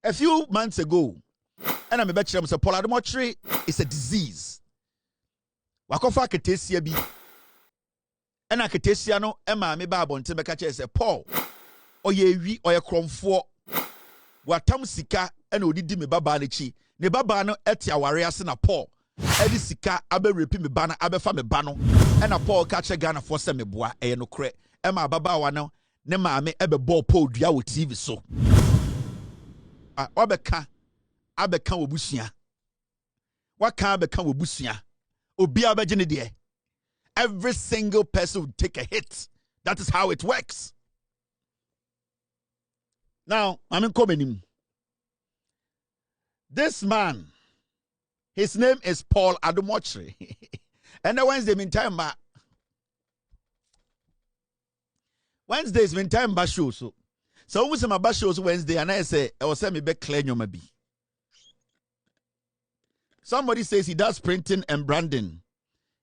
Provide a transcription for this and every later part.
A few months ago, and I'm a bachelor, Paul Adom-Otchere is a disease. Wakofa ketesia bi. And a ketesia no, Emma me ba bonte bekache say Paul. Oye wi oye kromfo. Watam sika and odidi me baba ne chi. Ne baba no eti aware ase na Paul. Edi sika abe repi me ba na abe fa me ba no. And a Paul kache Ghana for se me boa eye no kre. Emma baba wa no ne maame ebe ball Paul dua wo TV so. Abeka obusua. Waka abeka obusua. Obi abegye ne de. Every single person will take a hit. That is how it works. Now, I'm in coming. This man, his name is Paul Adom-Otchere. And the Wednesday meantime, Wednesdays meantime ba show so. So when my ba shows Wednesday and I say I was me be clear nyoma bi. Somebody says he does printing and branding.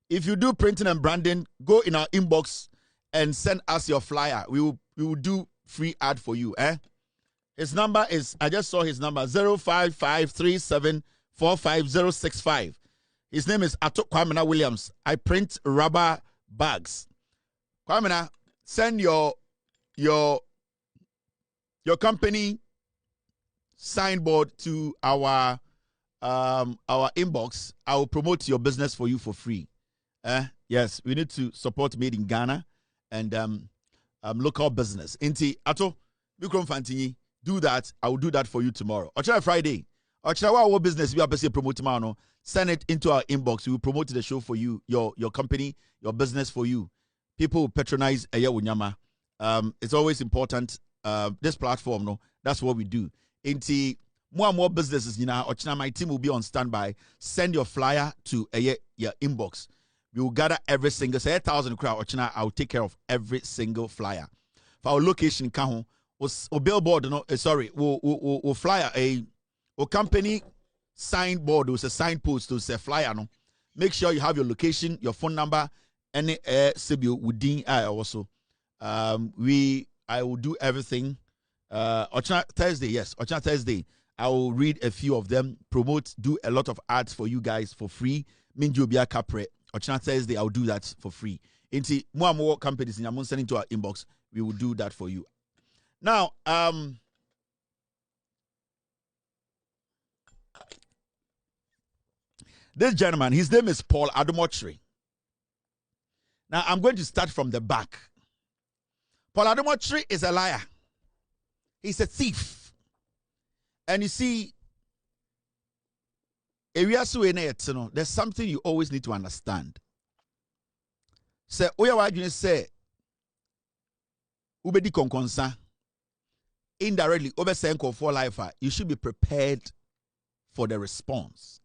If you do printing and branding, go in our inbox and send us your flyer. We will do free ad for you. His number is, I just saw his number, 05537450065. His name is Kwame Williams. I print rubber bags. Kwame, send your company signboard to our inbox. I will promote your business for you for free. Yes, we need to support made in Ghana and local business. Inti ato Mikrom Fantini, do that. I will do that for you tomorrow. Ochere Friday. Ochere our business we are busy promoting now. Send it into our inbox. We will promote the show for you, your company, your business for you. People will patronize Eye Wunyama. It's always important. This platform, no, that's what we do. Inti more and more businesses, you know, Ochina, my team will be on standby. Send your flyer to your inbox. We will gather every single, say 1,000 crowd, Ochina, I'll take care of every single flyer. For our location, Kahon, or billboard, no, we'll flyer a company signboard, or a signpost, to say flyer, no. Make sure you have your location, your phone number, any CBO within also. I will do everything. Ochina Thursday, yes, Ochina Thursday. I will read a few of them, promote, do a lot of ads for you guys for free. Minju Bia Capre. Ochina Thursday, I'll do that for free. Into more and more companies in Yamon sending to our inbox, we will do that for you. Now, this gentleman, his name is Paul Adom-Otchere. Now, I'm going to start from the back. Paul Adom-Otchere is a liar. He's a thief. And you see, there's something you always need to understand. Say, say, ubedi konkonsa, indirectly, obesenko for life, you should be prepared for the response.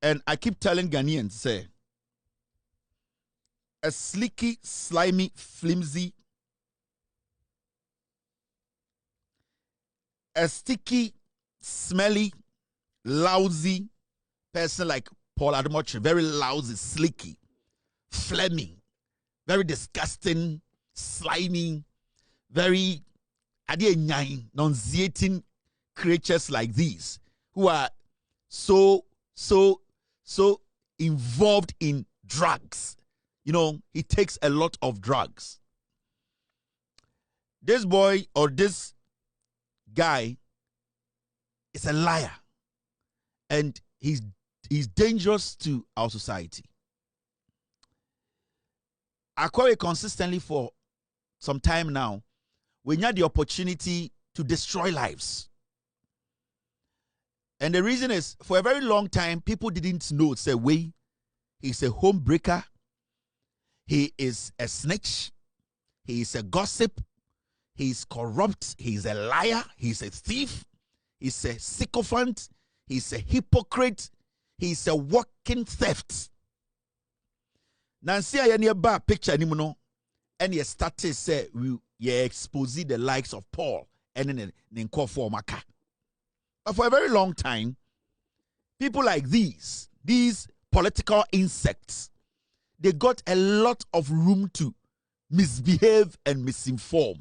And I keep telling Ghanaians, say, a slicky, slimy, flimsy, a sticky, smelly, lousy person like Paul Adom-Otchere, very lousy, slicky, phlegmy, very disgusting, slimy, very nauseating creatures like these who are so involved in drugs. You know, he takes a lot of drugs. This boy or this guy is a liar. And he's dangerous to our society. I call it consistently for some time now. We had the opportunity to destroy lives. And the reason is, for a very long time, people didn't know, say, wait, he's a home breaker. He is a snitch. He is a gossip. He's corrupt. He's a liar. He's a thief. He's a sycophant. He's a hypocrite. He's a walking theft. Nancy nearby picture anymore. And you started say you expose the likes of Paul and then call for Maka. But for a very long time, people like these political insects, they got a lot of room to misbehave and misinform.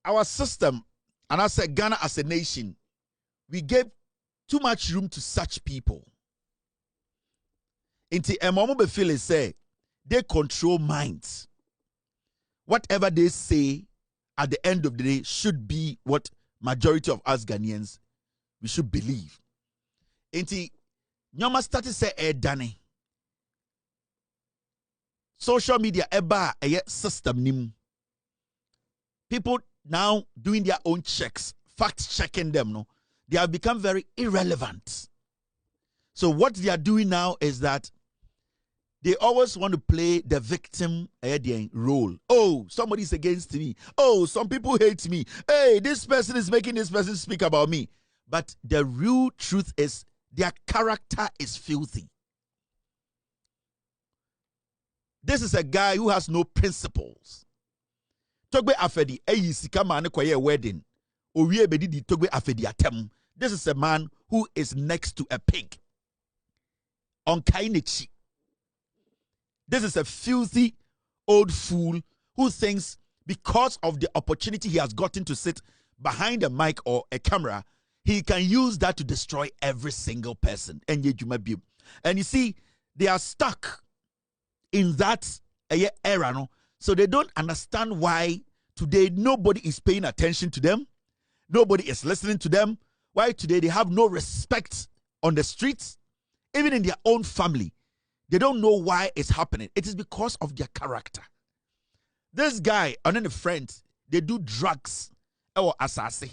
our system, and I said Ghana as a nation, we gave too much room to such people. Inti emomo be feel say they control minds. Whatever they say at the end of the day should be what majority of us Ghanaians we should believe. Inti nyoma started say dane. Social media eba system nim. People now doing their own checks, fact checking them, no, they have become very irrelevant. So what they are doing now is that they always want to play the victim role. Oh, somebody's against me. Oh, some people hate me. Hey, this person is making this person speak about me. But the real truth is their character is filthy. This is a guy who has no principles. Togbe afedi eyi sika ma ne koye wedding. Owie bedidi togbe afedi atem. This is a man who is next to a pig. On kainechi. This is a filthy old fool who thinks because of the opportunity he has gotten to sit behind a mic or a camera, he can use that to destroy every single person. And you see, they are stuck in that era, no? So they don't understand why today nobody is paying attention to them. Nobody is listening to them. Why today they have no respect on the streets, even in their own family. They don't know why it's happening. It is because of their character. This guy and then a friend, they do drugs or assassin.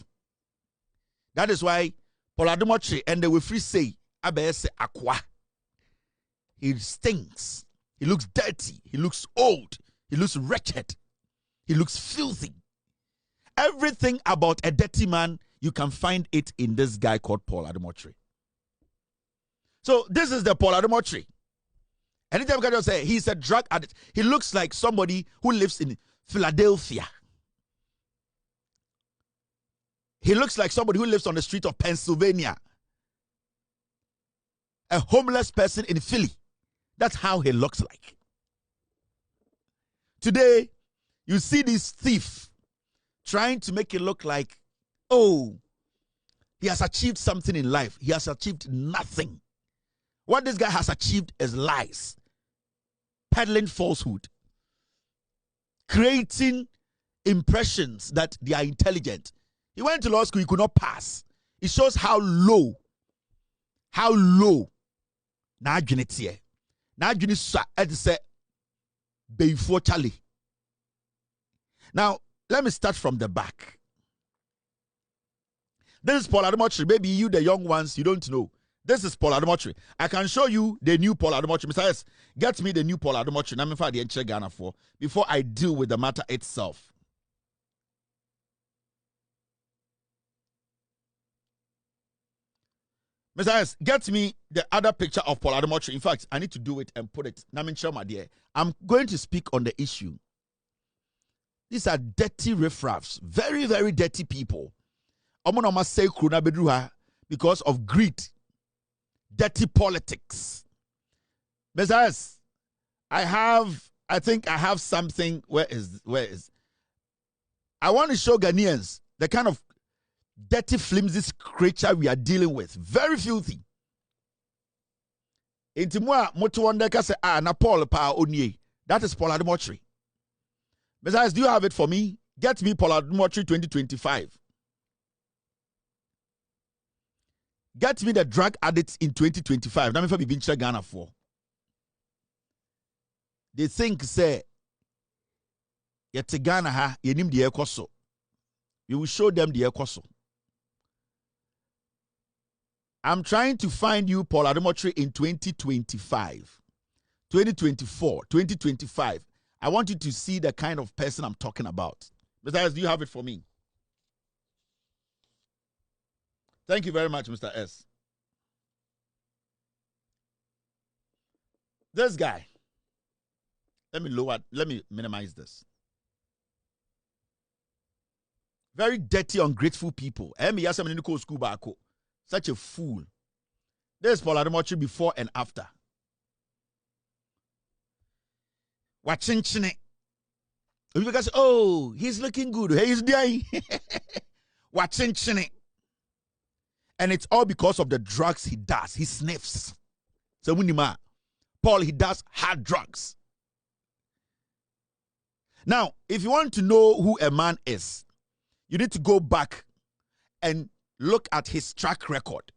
That is why Adom-Otchere and the free say Abese Awuah. He stinks. He looks dirty. He looks old. He looks wretched. He looks filthy. Everything about a dirty man, you can find it in this guy called Adom-Otchere. So this is the Adom-Otchere. Anytime you can say he's a drug addict, he looks like somebody who lives in Philadelphia. He looks like somebody who lives on the street of Pennsylvania. A homeless person in Philly. That's how he looks like. Today, you see this thief trying to make it look like, oh, he has achieved something in life. He has achieved nothing. What this guy has achieved is lies, peddling falsehood, creating impressions that they are intelligent. He went to law school, he could not pass. It shows how low na Adjetey. Na Adjetey sa say before Charlie. Now, let me start from the back. This is Adom-Otchere. Maybe you, the young ones, you don't know. This is Adom-Otchere. I can show you the new Adom-Otchere. Mr. S, get me the new Adom-Otchere. I'm for the Enche Ghana for before I deal with the matter itself. Mr. S, get me the other picture of Adom-Otchere. In fact, I need to do it and put it. I'm going to speak on the issue. These are dirty riffraffs. Very, very dirty people. Because of greed. Dirty politics. Mr. S, I think I have something. Where is? I want to show Ghanaians the kind of dirty, flimsy creature we are dealing with. Very filthy. Intimwa motuwandeka se na Paul pa onye. That is Adom-Otchere. Besides, do you have it for me? Get me Adom-Otchere 2025. Get me the drug addicts in 2025. Now, if I be in Ghana for. They think say yet Ghana ha yenim the ekoso. You will show them the ekoso. I'm trying to find you Adom-Otchere in 2025, 2024, 2025. I want you to see the kind of person I'm talking about. Besides, do you have it for me? Thank you very much, Mr. S. This guy. Let me minimize this. Very dirty, ungrateful people. Such a fool. This is Adom-Otchere before and after. Watching. You guys say, oh, he's looking good. Hey, he's dying. Watching it. And it's all because of the drugs he does. He sniffs. So Paul, he does hard drugs. Now, if you want to know who a man is, you need to go back and look at his track record.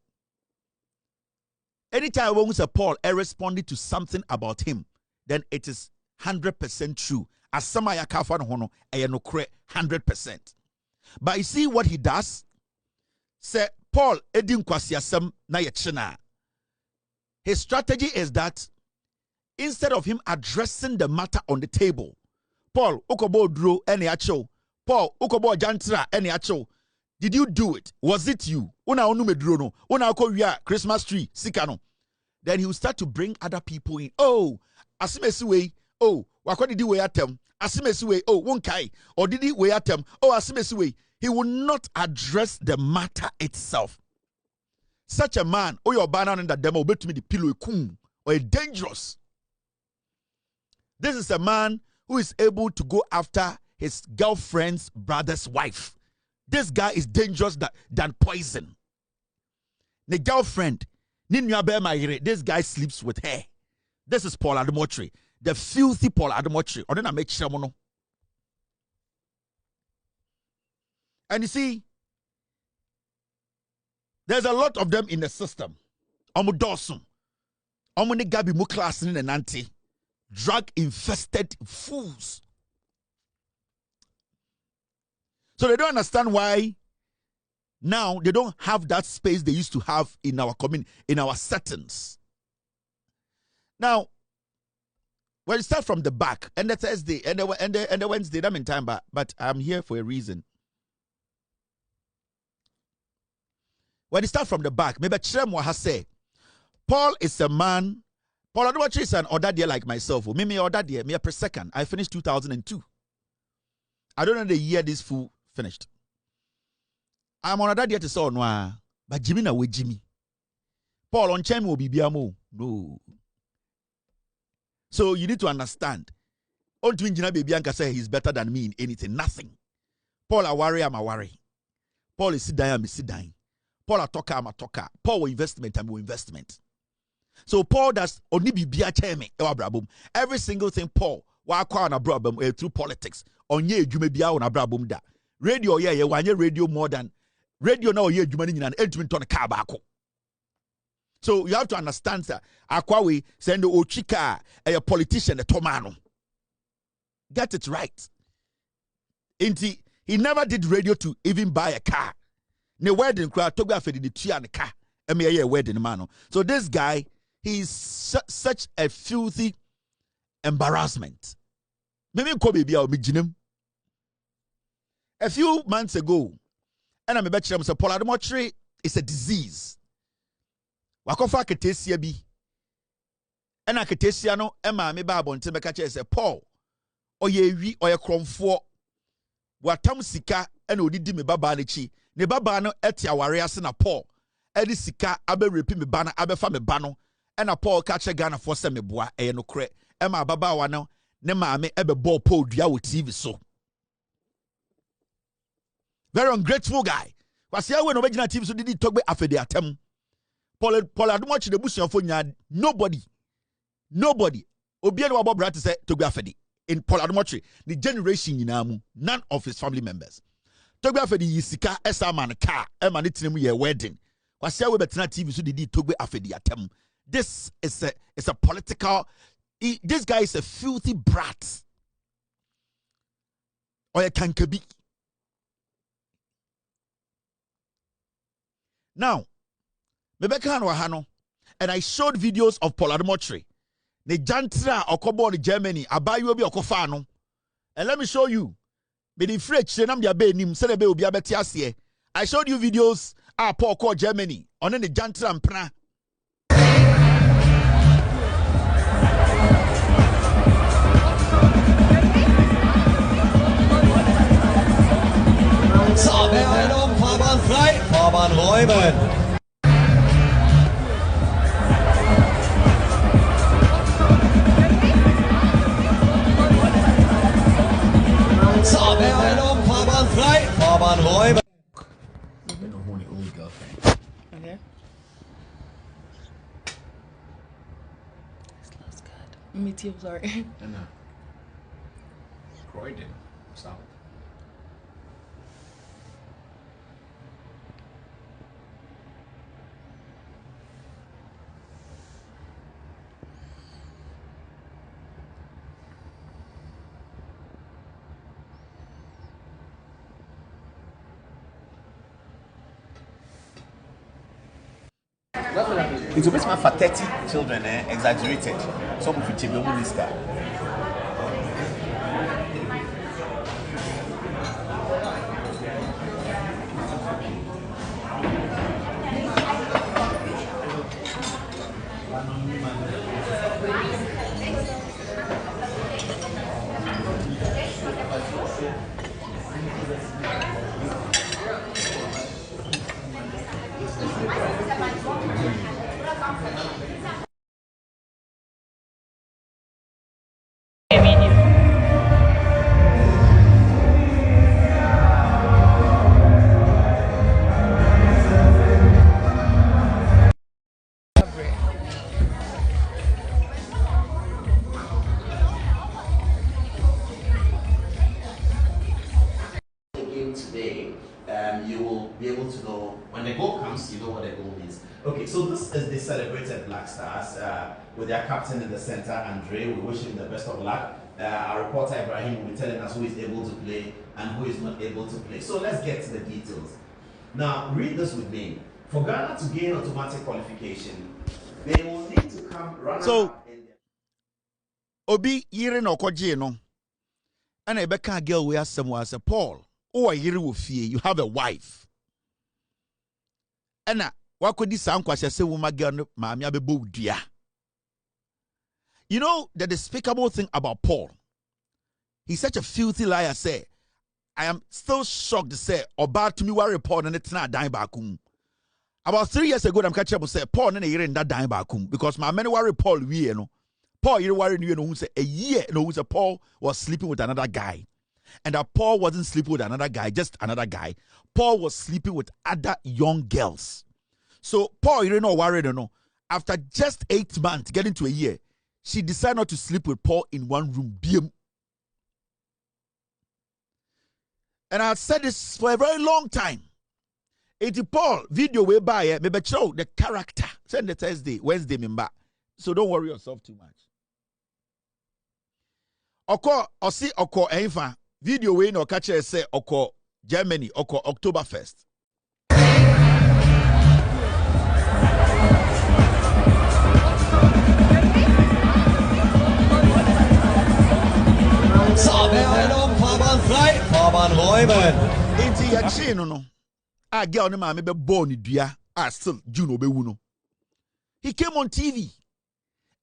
Anytime when we say Paul responded to something about him, then it is 100% true. As somebody kafa no hono, no 100%. But you see what he does? Say Paul edin kwasiasem na yechina. His strategy is that instead of him addressing the matter on the table, Paul ukobo dro ene acho. Paul ukobo jantra ene acho. Did you do it? Was it you? Una onu medro no. Una ko wia Christmas tree sikano. Then he will start to bring other people in. Oh, asimesi we. Oh, wako did we atem? Asimesi we. Oh, wonkai. Or did he we atem? Oh, asimesi we. He will not address the matter itself. Such a man, oh, your banana in the demo, bet me the pillow kum or dangerous. This is a man who is able to go after his girlfriend's brother's wife. This guy is dangerous than poison. The girlfriend, this guy sleeps with her. This is Paul Adom-Otchere, the filthy Paul Adom-Otchere. Or then I make sure. And you see, there's a lot of them in the system. Omudosum, Omunigabi Muklas in an anti, drug infested fools. So they don't understand why now they don't have that space they used to have in our community, in our settings. Now, when you start from the back, and the Thursday, and the Wednesday, I'm in time, but I'm here for a reason. When you start from the back, maybe Chiremwa has said, Paul is a man, Paul Adom-Otchere is an order dear like myself. Me order dear, me per second. I finished 2002. I don't know the year this fool finished. I'm on that dear to say no, but Jimmy na we Jimmy. Paul on Chem will be biamo. No. So you need to understand. On to engineer baby Anka say he's better than me in anything. Nothing. Paul a worry, I'm a worry. Paul is sit down, I'm sit down. Paul a talker, I'm a talker. Paul investment, I'm investment. So Paul does only be cheme every single thing Paul wa kwa na problem through politics. Onye edwuma bia on abrabom da. Radio ye wanye radio more than radio na oye edwuma ni nyina entumi ton car baako. So you have to understand that Akwawe send Ochika a politician a tomano. Get it right. He never did radio to even buy a car. Ne wedding crowd took off the tree and the car. A wedding man. So this guy, he's such a filthy embarrassment. Maybe a few months ago, and I'm a bet you Paul Adom-Otchere is a disease. Wakofa ketesia bi. Ena ketesia no ema me ba bonte beka che se Paul oye wi oye kromfo watam sika ena odidi me baba na chi ne baba no eti aware ase na Paul edi sika abe repi me ba na abefa me ba no ena Paul ka che Ghana for se me boa eye no kre ema baba wa no ne maame ebe ball Paul dua wo TV so. Very ungrateful guy. Kwase awe no begina TV so didi togbe afede atem. Paul Adom-Otchere the bush for nobody. Obiano wabo brat say Togbafedi in Paul Adom-Otchere the generation yinamu none of his family members. Togbafedi yisika esa man car e man tinemu ye wedding. Kwase we betena TV so didi Togbe afedi atem. This is a political this guy is a filthy brat. Or a kankabi. Now and I showed videos of Paul Adom-Otchere. Ne jantra okobo in Germany, abayo bi okofano. And let me show you. Me the French say nam dia be nim se be obi abeti ase. I showed you videos Paul called Germany. On the jantra mpra. So, wer Fahrbahn frei, Fahrbahn räumen. committee, I'm sorry. Croydon, South. It's a bit for 30 children, exaggerated. Some of which are minister. You will be able to know when the goal comes, you know what the goal means. Okay, so this is the celebrated Black Stars with their captain in the center, Adjei. We wish him the best of luck. Our reporter Ibrahim will be telling us who is able to play and who is not able to play. So let's get to the details. Now, read this with me. For Ghana to gain automatic qualification, they will need to come run up in their Obi Yirin Okoje no. And I bet a girl where someone as a Paul. Or you have a wife. And what could this sound say woman girl mammy abe dear? You know the despicable thing about Paul. He's such a filthy liar. Say, I am still shocked to say about to me what report and it's not dying back. About 3 years ago, I'm catching up and say Paul and a year in that dying back because my many worry Paul we know. Paul you worry you know who say a year no who say Paul was sleeping with another guy. And that Paul wasn't sleeping with another guy, just another guy. Paul was sleeping with other young girls. So Paul, you don't know, worried or no. After just 8 months, getting to a year, she decided not to sleep with Paul in one room. And I had said this for a very long time. It's Paul video way by maybe show the character. Send the Thursday, Wednesday, member. So don't worry yourself too much. Oko enfa. Video way no catch say oko Germany oko October 1st. Så vi har en Fabian frei, Fabian räumen. Inti ya chi no. A girl no ma me be born dua a still Juno be wu no. He came on TV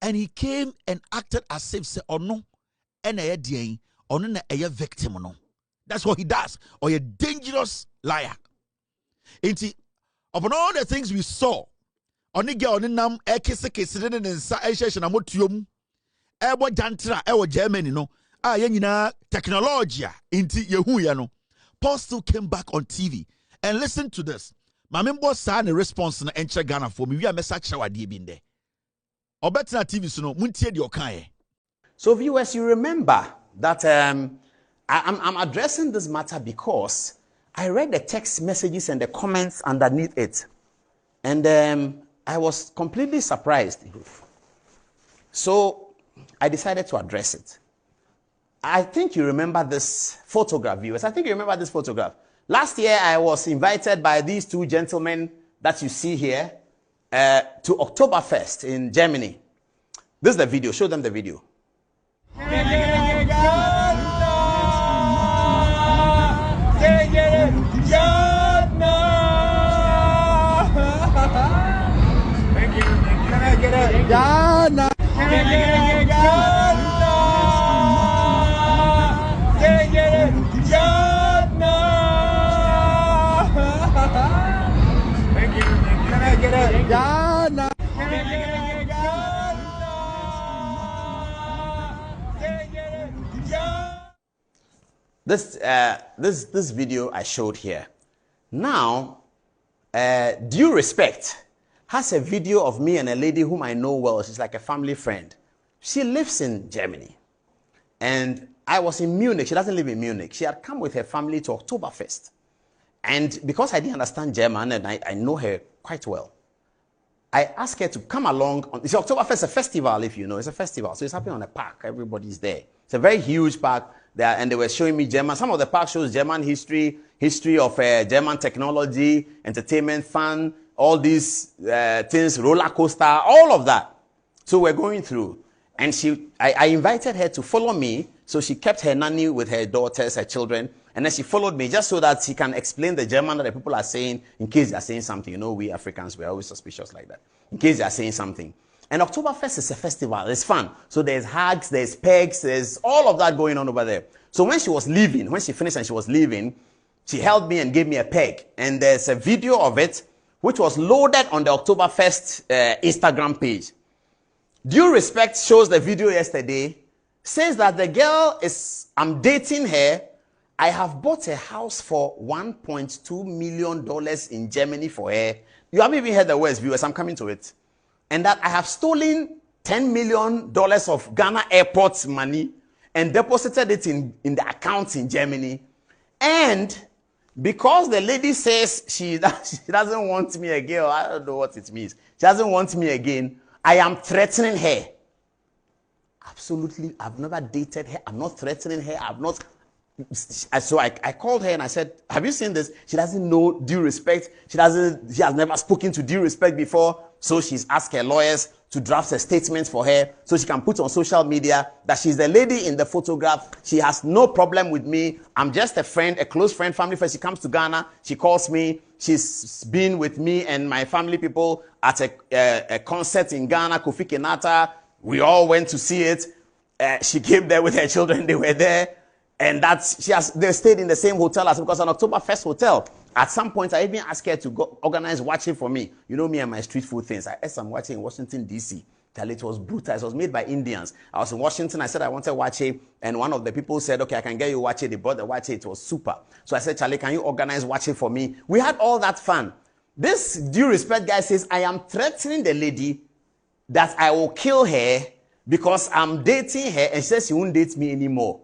and he came and acted as if say ono ena ye dien ono na eye victim no. That's what he does. Or a dangerous liar. Inti upon all the things we saw, oni girl oni nam ekese kesire ne nsa ehye na motuom. Ebo jantra ewo Germany no. Ye nyina technology inti yehu ya no. Paul still came back on TV and listen to this. Mamembo sa ne response na enche Ghana for me. We are message shawade bi nde. Obetina TV so no muntie de okan. So viewers, you remember that I'm addressing this matter because I read the text messages and the comments underneath it. And I was completely surprised. So I decided to address it. I think you remember this photograph, viewers. I think you remember this photograph. Last year, I was invited by these two gentlemen that you see here to Oktoberfest in Germany. This is the video. Show them the video. This video I showed here. Now, Due Respect has a video of me and a lady whom I know well. She's like a family friend. She lives in Germany. And I was in Munich. She doesn't live in Munich. She had come with her family to Oktoberfest. And because I didn't understand German and I know her quite well, I asked her to come along. It's Oktoberfest is a festival, if you know. It's a festival. So it's happening on a park. Everybody's there. It's a very huge park there. And they were showing me German. Some of the park shows German history of German technology, entertainment, fun, all these things, roller coaster, all of that. So we're going through. And I invited her to follow me. So she kept her nanny with her daughters, her children. And then she followed me just so that she can explain the German that the people are saying in case they're saying something. You know, we Africans, we're always suspicious like that. In case they're saying something. And Oktoberfest is a festival. It's fun. So there's hugs, there's pegs, there's all of that going on over there. So when she was leaving, when she finished and she was leaving, she held me and gave me a peg. And there's a video of it, which was loaded on the Oktoberfest Instagram page. Due Respect shows the video yesterday, says that the girl I'm dating her. I have bought a house for $1.2 million in Germany for her. You haven't even heard the words, viewers. I'm coming to it. And that I have stolen $10 million of Ghana airport's money and deposited it in the accounts in Germany. And because the lady says she doesn't want me again, I don't know what it means. She doesn't want me again. I am threatening her. Absolutely, I've never dated her. I'm not threatening her. I've not. So I called her and I said, have you seen this? She doesn't know Due Respect. She has never spoken to Due Respect before. So she's asked her lawyers to draft a statement for her so she can put on social media that she's the lady in the photograph. She has no problem with me. I'm just a friend, a close friend, family friend. She comes to Ghana. She calls me. She's been with me and my family people at a concert in Ghana, Kofi Kenata. We all went to see it. She came there with her children. They were there. And they stayed in the same hotel as because an Oktoberfest hotel. At some point, I even asked her to go organize watching for me. You know me and my street food things. I ate some watching in Washington, D.C. It was brutal. It was made by Indians. I was in Washington. I said I wanted watching. And one of the people said, okay, I can get you watching. They brought the watching. It was super. So I said, Charlie, can you organize watching for me? We had all that fun. This Due Respect guy says, I am threatening the lady that I will kill her because I'm dating her and she says she won't date me anymore.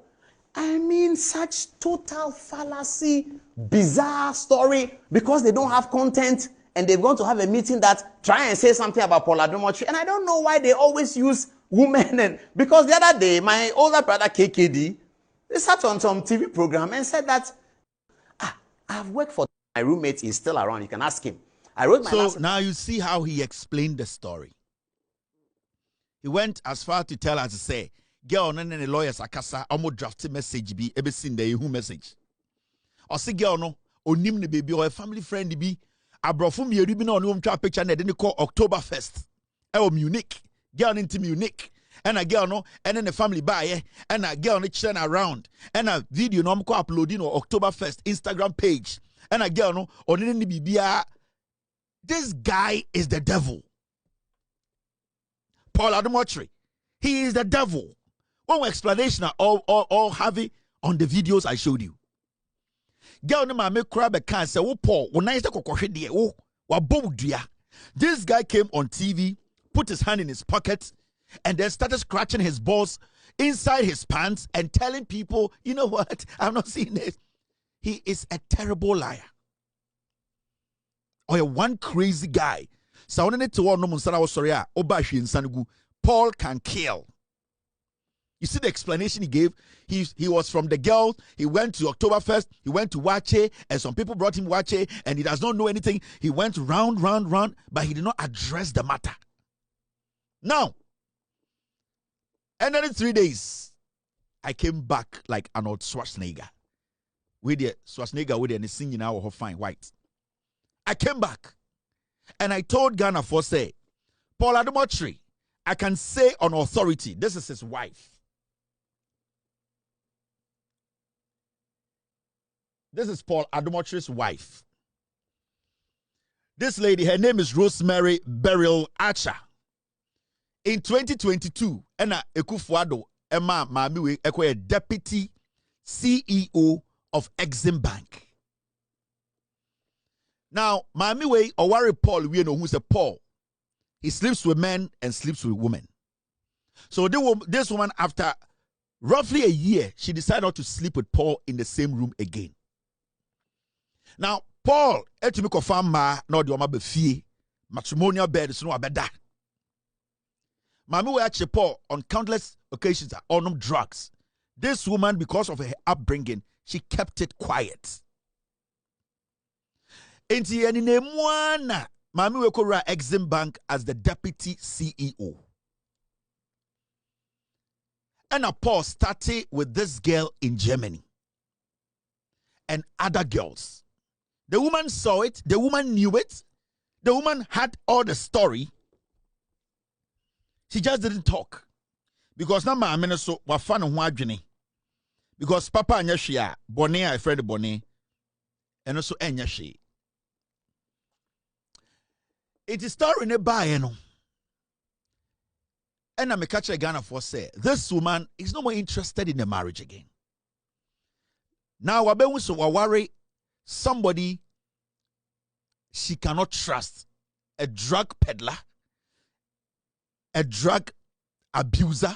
I mean, such total fallacy, bizarre story because they don't have content and they're going to have a meeting that try and say something about Paul Adom-Otchere. And I don't know why they always use women. And because the other day, my older brother KKD, they sat on some TV program and said that, I've worked for my roommate. He's still around. You can ask him. I wrote my So now you see how he explained the story. He went as far to tell us to say, girl and the lawyers akasa almost drafted message be ever seen the who message. Or say girl no onim ne baby or a family friend be abrofum ye ribi na onu twa picture na de call Oktoberfest. E Munich. Girl into Munich. And a girl no and then the family buy and a girl no churn around. And a video no ko uploading on Oktoberfest Instagram page. And a girl no oni ne bibia. This guy is the devil. Paul Adom-Otchere. He is the devil. One explanation all heavy on the videos I showed you. Girl no make crab can say, oh Paul, when I this guy came on TV, put his hand in his pocket, and then started scratching his balls inside his pants and telling people, you know what? I'm not seeing this. He is a terrible liar. Or one crazy guy. So Paul can kill. You see the explanation he gave? He was from the girl. He went to Oktoberfest. He went to Wache, and some people brought him Wache, and he does not know anything. He went round, but he did not address the matter. Now, and then in 3 days, I came back like an old Schwarzenegger. With the Schwarzenegger with the singing our fine white. I came back, and I told Ghana for say, Paul Adom-Otchere, I can say on authority, this is his wife. This is Paul Adom-Otchere's wife. This lady, her name is Rosemary Beryl Archer. In 2022, Ena Ekufuado, Emma Mamiwe, a deputy CEO of Exim Bank. Now, Mamiwe, or Paul, we know who's a Paul. He sleeps with men and sleeps with women. So this woman, after roughly a year, she decided not to sleep with Paul in the same room again. Now, Paul, etumi confirm ma na odi oma be fie, matrimonial bed so no abeda. Mami we actually Paul on countless occasions on drugs. This woman, because of her upbringing, she kept it quiet. Enti eni nemwana Mami we kora Exim Bank as the deputy CEO. And Paul started with this girl in Germany and other girls. The woman saw it, the woman knew it, the woman had all the story. She just didn't talk. Because now my so wafan ho adwene. Because papa anya hwea, bone a friend bone, and also enya hwea. It is story ne bae no. And I catch a Ghana for say this woman is no more interested in the marriage again. Now wabe so worry somebody she cannot trust, a drug peddler, a drug abuser,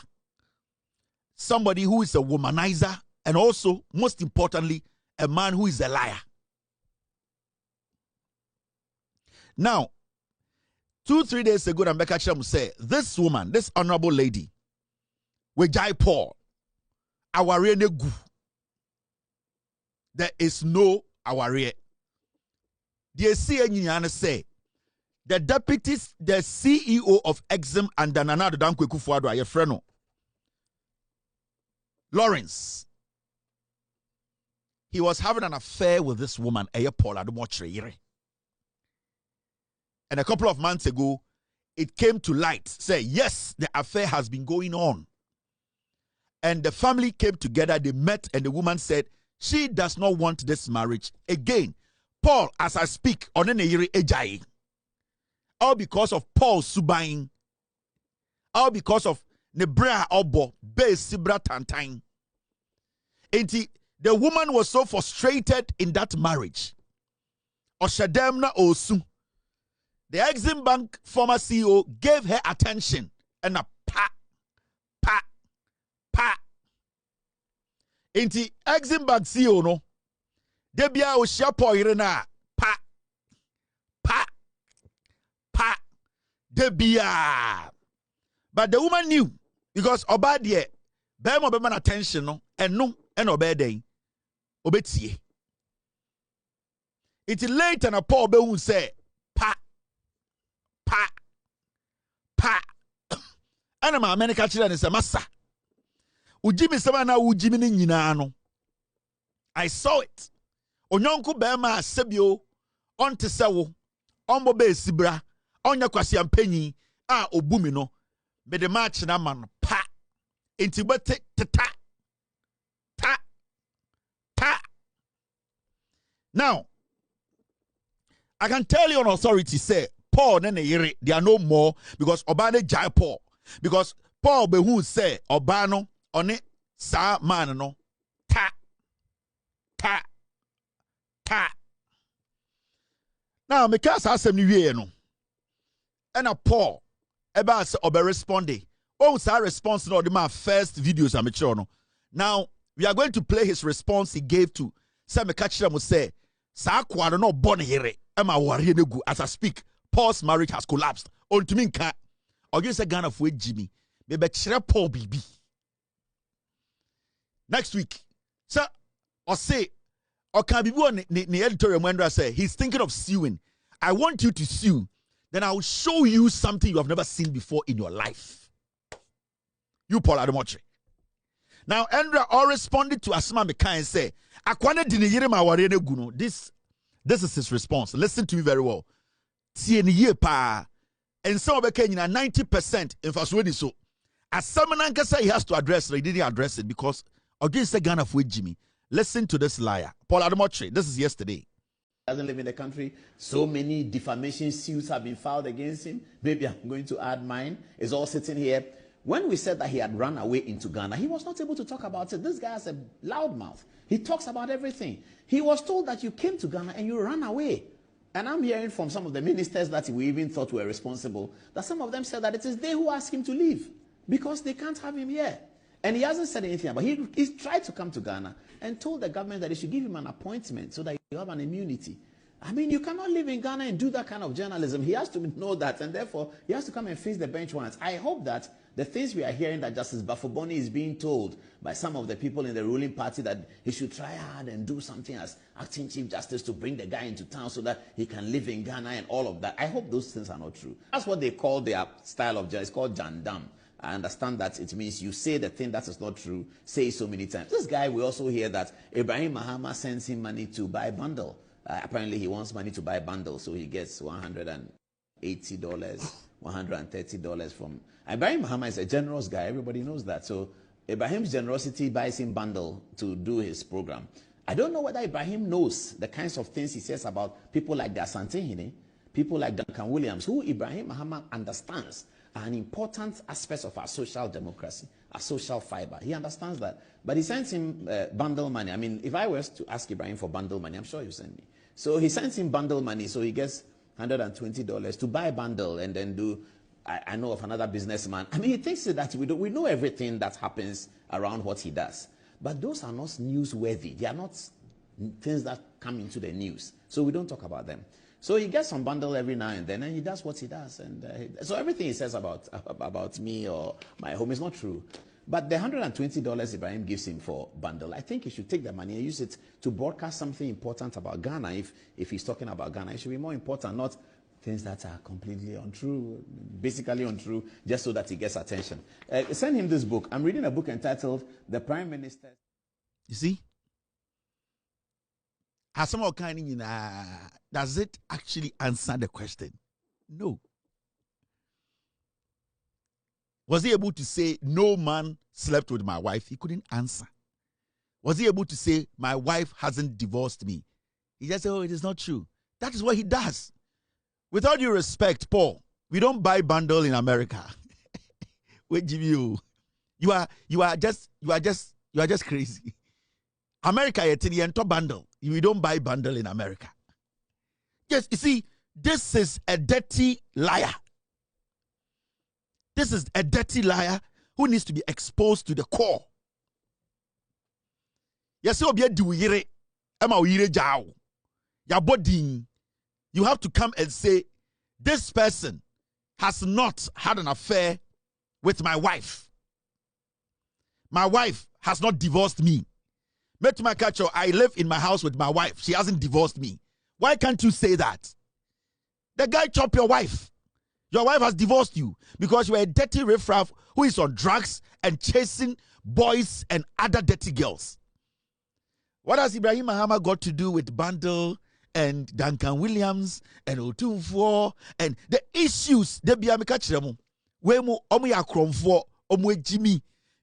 somebody who is a womanizer, and also, most importantly, a man who is a liar. Now, 2-3 days ago, Rebecca Cham said, this woman, this honorable lady, with Jai Paul, Awuah negu. There is no Awuah. The CNYN say, the deputies, the CEO of Exim and the Nana Dankwe Kufuado, your friend, Lawrence, he was having an affair with this woman, Paul Adom-Otchere. And a couple of months ago, it came to light. Say, yes, the affair has been going on. And the family came together, they met, and the woman said, she does not want this marriage again. Paul, as I speak, on Adjei-Laryea, all because of Paul Subain, all because of Nebra Obo, Be Sibra Tantain. And the woman was so frustrated in that marriage. Oshademna Osu. The Exim Bank former CEO gave her attention and a pa. Inti Exim Bank CEO no, debia o shapo irena pa. Debia. But the woman knew because obadie bema bema attention no and obede obetie. It late and a Paul be who say pa. Ana ma America children is a massa. Ujimi sama na ujimi ni nyina no. I saw it. Onyonku bema sebio onte sewo ombo be sibra onya kwasi ampanyi a obumi no be the match na man pa intibete ta. Now I can tell you on authority say Paul and Yere, they are no more because Obane Jai Paul. Because Paul be who say Obano on it sa man no ta. Now because I say new no. And a Paul about say obe responding. Oh, sa response no the my first videos I'm sure no. Now we are going to play his response he gave to say me catch them say sa kwado no born here. Am Awuah negu as I speak. Paul's marriage has collapsed. On to me, or you say Ghana for Jimmy. Maybe chere Paul BB. Next week, sir, or say, or can be one the editorial Mwendra say he's thinking of suing. I want you to sue. Then I will show you something you have never seen before in your life. You Paul Adom-Otchere. Now, Andra all responded to Asma Meka and say, Akwane diniyire ma Awuah negu no. This is his response. Listen to me very well. And some of the 90% in Faswedi so as someone say he has to address it, he didn't address it because against the Ghana for Jimmy. Listen to this liar. Paul Adom-Otchere, this is yesterday. Doesn't live in the country. So many defamation suits have been filed against him. Maybe I'm going to add mine. It's all sitting here. When we said that he had run away into Ghana, he was not able to talk about it. This guy has a loud mouth. He talks about everything. He was told that you came to Ghana and you ran away. And I'm hearing from some of the ministers that we even thought were responsible, that some of them said that it is they who asked him to leave. because they can't have him here. And he hasn't said anything about it. He's tried to come to Ghana and told the government that they should give him an appointment so that you have an immunity. I mean, you cannot live in Ghana and do that kind of journalism. He has to know that, and therefore, he has to come and face the bench once. I hope that the things we are hearing that Justice Baffour is being told by some of the people in the ruling party that he should try hard and do something as acting Chief Justice to bring the guy into town so that he can live in Ghana and all of that. I hope those things are not true. That's what they call their style of journalism. It's called jandam. I understand that it means you say the thing that is not true, say it so many times. This guy, we also hear that Ibrahim Mahama sends him money to buy a bundle. Apparently, he wants money to buy a bundle, so he gets $180, $130 from... Ibrahim Mahama is a generous guy. Everybody knows that. So Ibrahim's generosity buys him bundle to do his program. I don't know whether Ibrahim knows the kinds of things he says about people like the Asante-Hene, people like Duncan Williams, who Ibrahim Mahama understands are an important aspect of our social democracy, our social fiber. He understands that. But he sends him bundle money. I mean, if I was to ask Ibrahim for bundle money, I'm sure he'll send me. So he sends him bundle money, so he gets $120 to buy a bundle and then do... I know of another businessman. I mean, he thinks that we know everything that happens around what he does. But those are not newsworthy. They are not things that come into the news. So we don't talk about them. So he gets some bundle every now and then, and he does what he does. And so everything he says about me or my home is not true. But the $120 Ibrahim gives him for bundle, I think he should take the money and use it to broadcast something important about Ghana. If he's talking about Ghana, it should be more important, not things that are completely untrue, basically untrue, just so that he gets attention. Send him this book. I'm reading a book entitled The Prime Minister. You see? Does it actually answer the question? No. Was he able to say, no man slept with my wife? He couldn't answer. Was he able to say, my wife hasn't divorced me? He just said, oh, it is not true. That is what he does. With all due respect, Paul, we don't buy bundle in America. We give you. You are just crazy. America, it's bundle. We don't buy bundle in America. Yes, you see, this is a dirty liar. This is a dirty liar who needs to be exposed to the core. Yes, you have to come and say, this person has not had an affair with my wife. My wife has not divorced me. I live in my house with my wife. She hasn't divorced me. Why can't you say that? The guy chopped your wife. Your wife has divorced you because you are a dirty riffraff who is on drugs and chasing boys and other dirty girls. What has Ibrahim Mahama got to do with bundle and Duncan Williams and Otumfuo and the issues?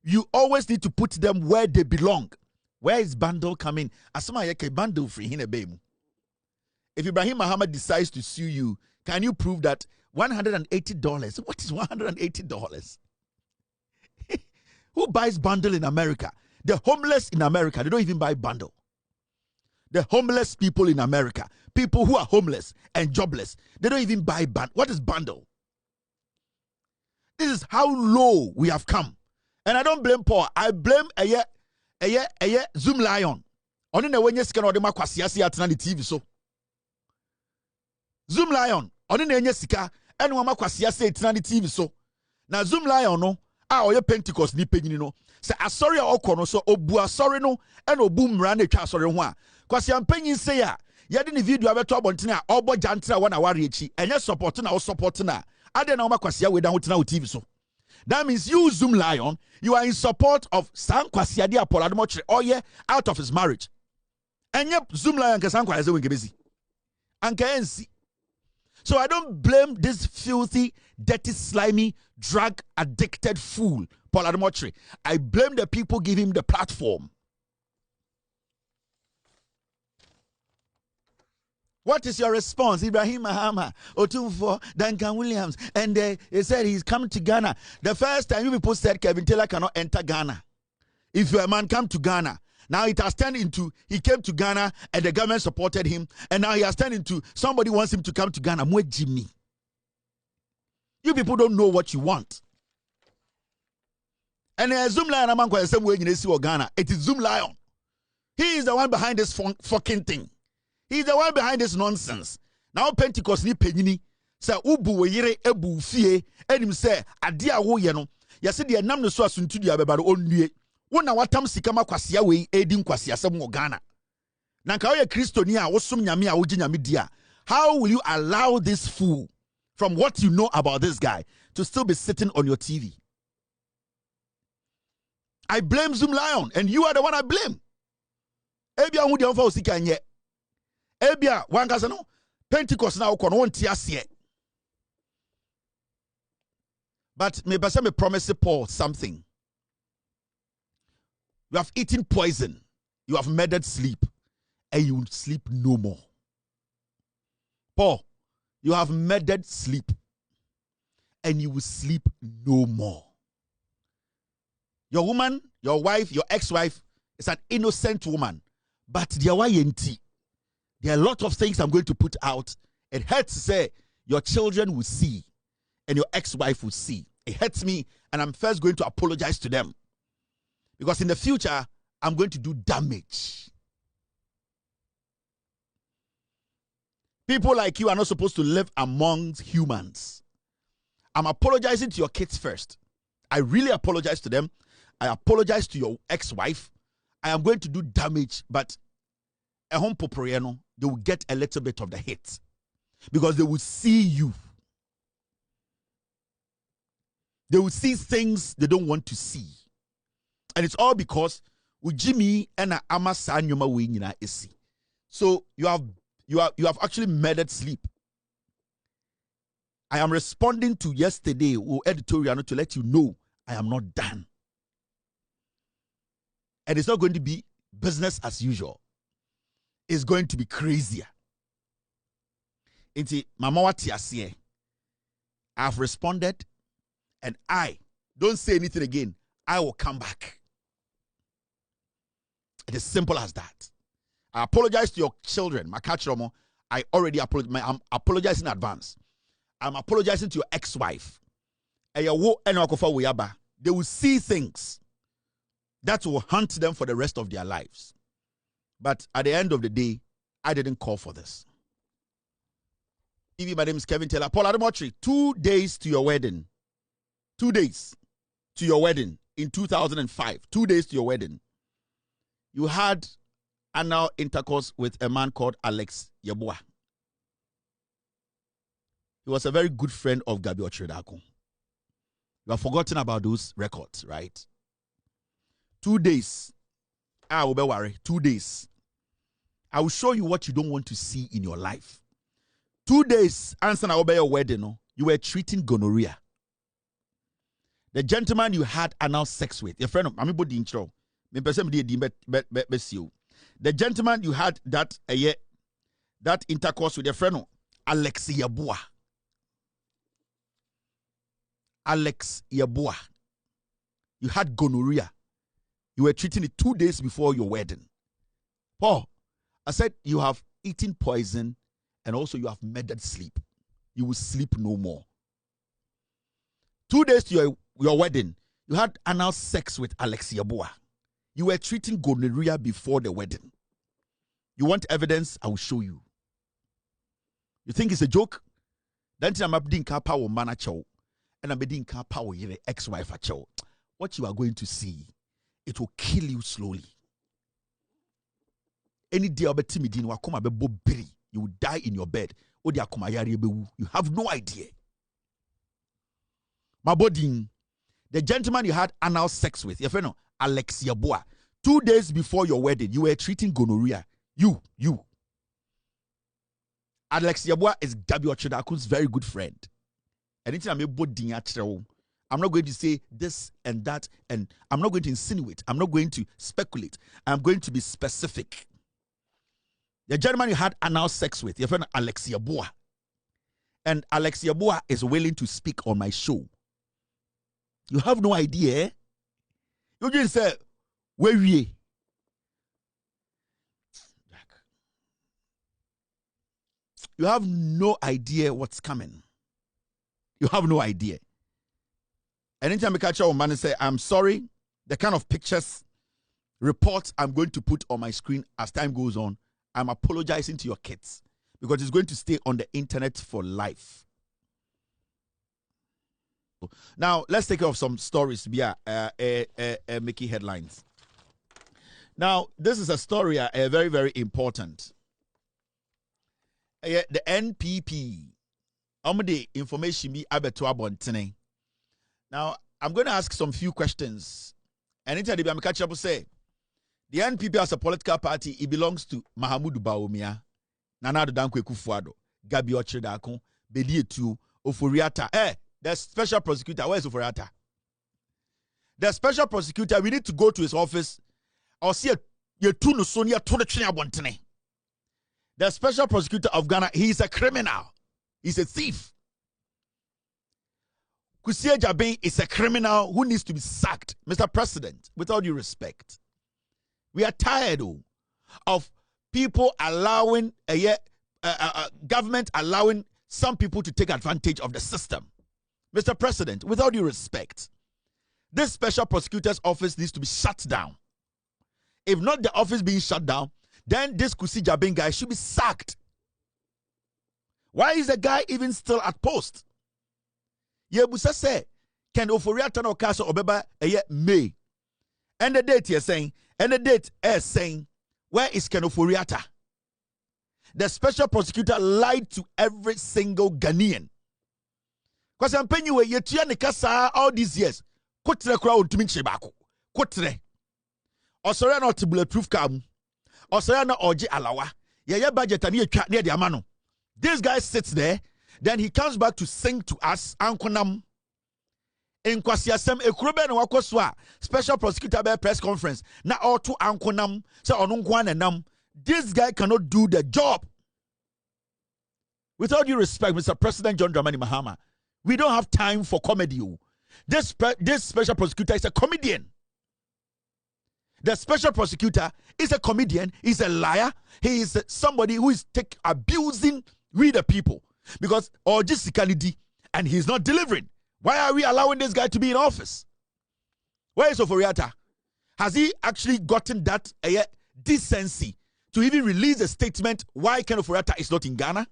You always need to put them where they belong. Where is bundle coming? Bundle free. If Ibrahim Mahama decides to sue you, can you prove that $180? What is $180? Who buys bundle in America? The homeless in America, they don't even buy bundle. The homeless people in America, people who are homeless and jobless, they don't even buy bundle. What is bundle? This is how low we have come. And I don't blame Paul. I blame Zoom Lion. Only the when you scan or the makwasiasi at the TV so. Zoom Lion. Only the sika and one makwasiasi at the TV so. Now Zoom Lion no. Oye Pentecost ni penyin no. Se asori a okono so obu asori no and obu mra na twa asori ho a. Kwasi ampenyin say ya. Yade ni video abeto abonten a obo jantra wana ware echi. Enye support na o support na. Ade na makwasiya we dan ho tena o TV so. That means you, Zoom Lion, you are in support of San Kwasiade Adom-Otchere Oye out of his marriage. And yep, Zoom Lion can San Kwasiade Gebezi. And can see. So I don't blame this filthy, dirty, slimy, drug addicted fool, Paul Adom-Otchere. I blame the people giving him the platform. What is your response? Ibrahim Mahama, Otumfuo, Duncan Williams, and they said he's coming to Ghana. The first time you people said Kevin Taylor cannot enter Ghana. If you're a man, come to Ghana. Now it has turned into, he came to Ghana and the government supported him, and now he has turned into, somebody wants him to come to Ghana. Mwe Jimmy. You people don't know what you want. And Zoom Lion among the same way in Ghana. It is Zoom Lion. He is the one behind this fucking thing. He is the one behind this nonsense. Now Pentecost ni penini say ubu we yere ebu fie enim say ade a wo ye no yese de nam no so asuntu dia beba onue wona watam sika makwasea we edi nkwasea sem wo Ghana na nka wo ye kristoni a wo som nyame a wo gi nyame dia. How will you allow this fool from what you know about this guy to still be sitting on your TV? I blame Zoom Lion and you are the one I blame. Ebia hu de onfa osika nye. Ebia wankasa no Pentecost na ukono wonti ase. But me promise Paul something. You have eaten poison, you have murdered sleep, and you will sleep no more. Paul, you have murdered sleep, and you will sleep no more. Your woman, your wife, your ex-wife is an innocent woman, but there are a lot of things I'm going to put out. It hurts to say your children will see and your ex-wife will see. It hurts me, and I'm first going to apologize to them. Because in the future, I'm going to do damage. People like you are not supposed to live amongst humans. I'm apologizing to your kids first. I really apologize to them. I apologize to your ex-wife. I am going to do damage, but a home proprietor, they will get a little bit of the hit because they will see you. They will see things they don't want to see. And it's all because Jimmy and Amasa Nyoma Winyina isi. So you have actually murdered sleep. I am responding to yesterday editorial to let you know I am not done. And it's not going to be business as usual. It's going to be crazier. Inti mama wati I've responded, and I don't say anything again. I will come back. It is simple as that. I apologize to your children. I already apologize. I'm apologizing in advance. I'm apologizing to your ex-wife. They will see things that will haunt them for the rest of their lives. But at the end of the day, I didn't call for this. My name is Kevin Taylor. Paul Adom-Otchere, 2 days to your wedding. 2 days to your wedding in 2005. 2 days to your wedding. You had anal intercourse with a man called Adjei-Laryea. He was a very good friend of Adom-Otchere. You have forgotten about those records, right? 2 days. I will be worried. 2 days. I will show you what you don't want to see in your life. 2 days, answer now your wedding, you were treating gonorrhea. The gentleman you had anal sex with, your friend, the gentleman you had that intercourse with your friend, Adjei-Laryea. Adjei-Laryea. You had gonorrhea. You were treating it 2 days before your wedding. Paul, I said you have eaten poison and also you have murdered sleep. You will sleep no more. 2 days to your wedding, you had anal sex with Adjei-Laryea. You were treating gonorrhea before the wedding. You want evidence? I will show you. You think it's a joke? Then I'm abdin kapa wo mana chow, and I'm abdin kapa wo your ex-wife a chow. What you are going to see, it will kill you slowly. Any day you will die in your bed. You have no idea. My body, the gentleman you had anal sex with, your friend Adjei-Laryea, 2 days before your wedding, you were treating gonorrhea. You. Adjei-Laryea is Adom-Otchere's very good friend. Anything I'm not going to say this and that, and I'm not going to insinuate. I'm not going to speculate. I'm going to be specific. The gentleman you had anal sex with, your friend Adjei-Laryea, and Adjei-Laryea is willing to speak on my show. You have no idea. Eh? You just say, where we? You have no idea what's coming. You have no idea. anytime I catch a woman and say, I'm sorry, the kind of pictures, reports I'm going to put on my screen as time goes on, I'm apologizing to your kids because it's going to stay on the internet for life. Now, let's take off some stories to be making headlines. Now, this is a story very, very important. The NPP, the information be abeto abontene. Now, I'm going to ask some few questions. Anytime I'm catch up say, the NPP as a political party, it belongs to Mahamudu Bawumia, Nana Dankwe Kufuado, Adom-Otchere Dako, Bedietu, Oforiata. The special prosecutor, where is Oforiata? The special prosecutor, we need to go to his office. Or see a tunu sonia to the abontene. The special prosecutor of Ghana, he is a criminal. He's a thief. Kusia Jabin is a criminal who needs to be sacked. Mr. President, with all due respect, we are tired of people allowing, government allowing some people to take advantage of the system. Mr. President, with all due respect, this special prosecutor's office needs to be shut down. If not the office being shut down, then this Kusi Jabin guy should be sacked. Why is the guy even still at post? Yebusa say, can Oforiata no Casa Obeba May? And the date you're saying, and the date is saying, where is Ken Oforiata? The special prosecutor lied to every single Ghanaian. Because I'm paying you a all these years. Kotre crowd to Minchebako. Kotre. Osora na bulletproof cam. Osora na Adjei-Laryea. Yeah, budget and near the amano. This guy sits there, then he comes back to sing to us. Ankonam. In Kwasiasem Ekrube na wakoswa special prosecutor by press conference. Na all to Ankonam. So onunkwan enam. This guy cannot do the job. With all due respect, Mr. President John Dramani Mahama, we don't have time for comedy. This special prosecutor is a comedian. The special prosecutor is a comedian, he's a liar, he is somebody who is abusing we the people. Because or just and he's not delivering. Why are we allowing this guy to be in office? Where is Oforiata? Has he actually gotten that decency to even release a statement why Ken Oforiata is not in Ghana?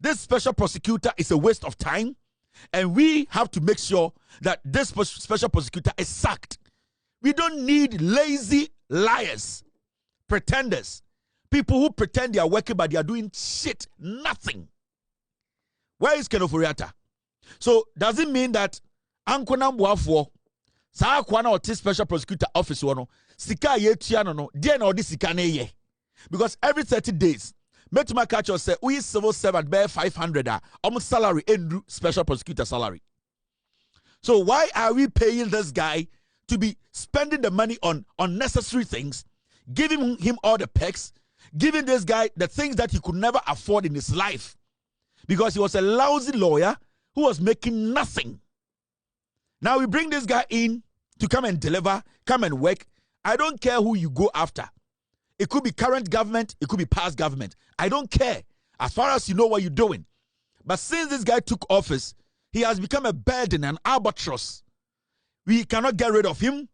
This special prosecutor is a waste of time, and we have to make sure that this special prosecutor is sacked. We don't need lazy liars, pretenders, people who pretend they are working but they are doing shit, nothing. Where is Ken Oforiata? So does it mean that Ankonam Baffour, saa kwana or special prosecutor office no sika ye tua no dey na odi sika na ye? Because every 30 days Metuma catch us say we civil servant bear 500 almost salary and special prosecutor salary. So why are we paying this guy to be spending the money on unnecessary things, giving him all the perks, giving this guy the things that he could never afford in his life? Because he was a lousy lawyer who was making nothing. Now we bring this guy in to come and deliver, come and work. I don't care who you go after. It could be current government, it could be past government. I don't care as far as you know what you're doing. But since this guy took office, he has become a burden, an albatross. We cannot get rid of him.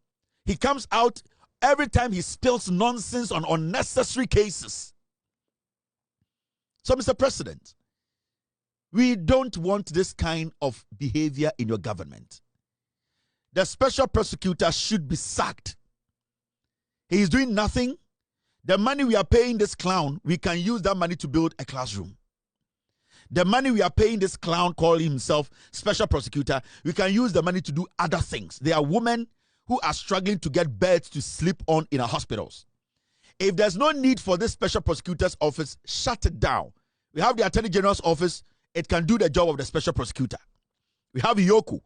He comes out every time he spills nonsense on unnecessary cases. So, Mr. President, we don't want this kind of behavior in your government. The special prosecutor should be sacked. He is doing nothing. The money we are paying this clown, we can use that money to build a classroom. The money we are paying this clown calling himself special prosecutor, we can use the money to do other things. There are women who are struggling to get beds to sleep on in our hospitals. If there's no need for this special prosecutor's office, shut it down. We have the Attorney General's office. It can do the job of the special prosecutor. We have Yoku.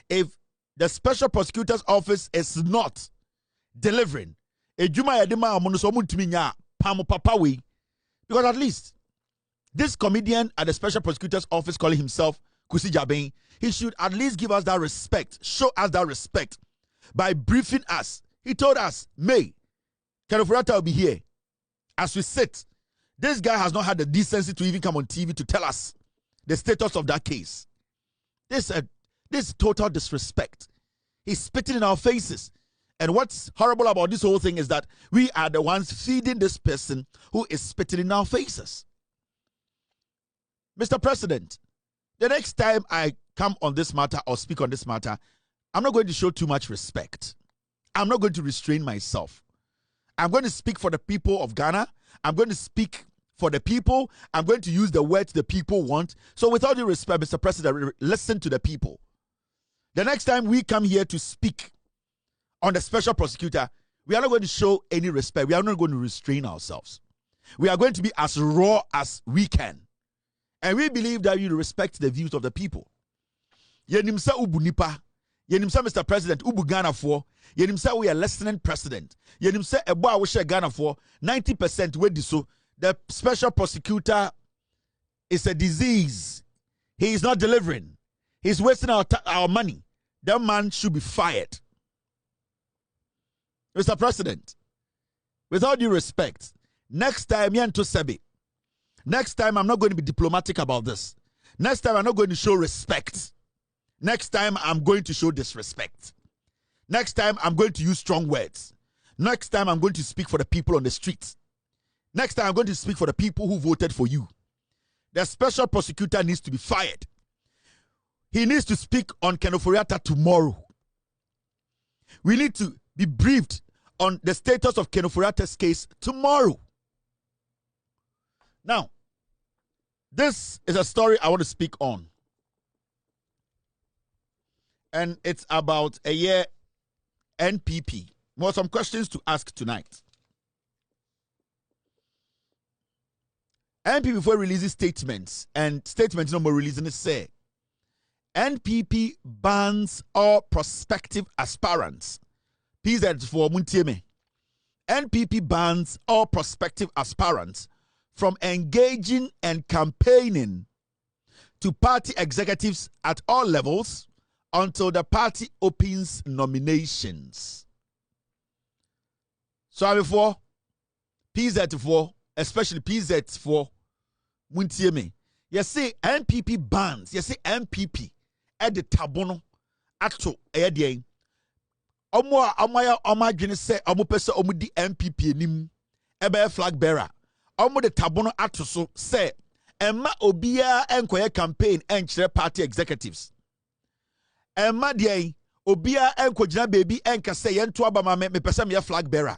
If the special prosecutor's office is not delivering, because at least this comedian at the special prosecutor's office calling himself Kusi Jabin, he should at least give us that respect, show us that respect by briefing us. He told us, May, Ken Oforiata will be here. As we sit, this guy has not had the decency to even come on TV to tell us the status of that case. This is total disrespect. He's spitting in our faces. And what's horrible about this whole thing is that we are the ones feeding this person who is spitting in our faces. Mr. President, the next time I come on this matter or speak on this matter, I'm not going to show too much respect. I'm not going to restrain myself. I'm going to speak for the people of Ghana. I'm going to speak for the people. I'm going to use the words the people want. So with all due respect, Mr. President, listen to the people. The next time we come here to speak on the special prosecutor, we are not going to show any respect. We are not going to restrain ourselves. We are going to be as raw as we can. And we believe that you respect the views of the people. Yenimsa ubu nipa. Yenimsa Mr. President ubu Ghana for. Yenimsa we are listening president. Yenimsa ebo a we share Ghana for 90% we di so. The special prosecutor is a disease. He is not delivering. He's wasting our money. That man should be fired. Mr. President, with all due respect, next time, next time I'm not going to be diplomatic about this. Next time I'm not going to show respect. Next time I'm going to show disrespect. Next time I'm going to use strong words. Next time I'm going to speak for the people on the streets. Next time I'm going to speak for the people who voted for you. The special prosecutor needs to be fired. He needs to speak on Kenoforiata tomorrow. We need to be briefed on the status of Kenoforiata's case tomorrow. Now, this is a story I want to speak on. And it's about a year NPP. Well, some questions to ask tonight. NPP before releasing statements, and statements no more releasing it say NPP bans all prospective aspirants. PZ for Muntieme. NPP bans all prospective aspirants from engaging and campaigning to party executives at all levels until the party opens nominations. So before PZ for, especially PZ for Muntieme. You see NPP bans, you see NPP at the tabono ato edien. Omo adwene se omo pese omo di NPP nim ebe flag bearer. Omo de tabono ato so se emma obia enkoye campaign enkyere party executives. Emma de obia enkogina baby enka se yento abama me pese me flag bearer.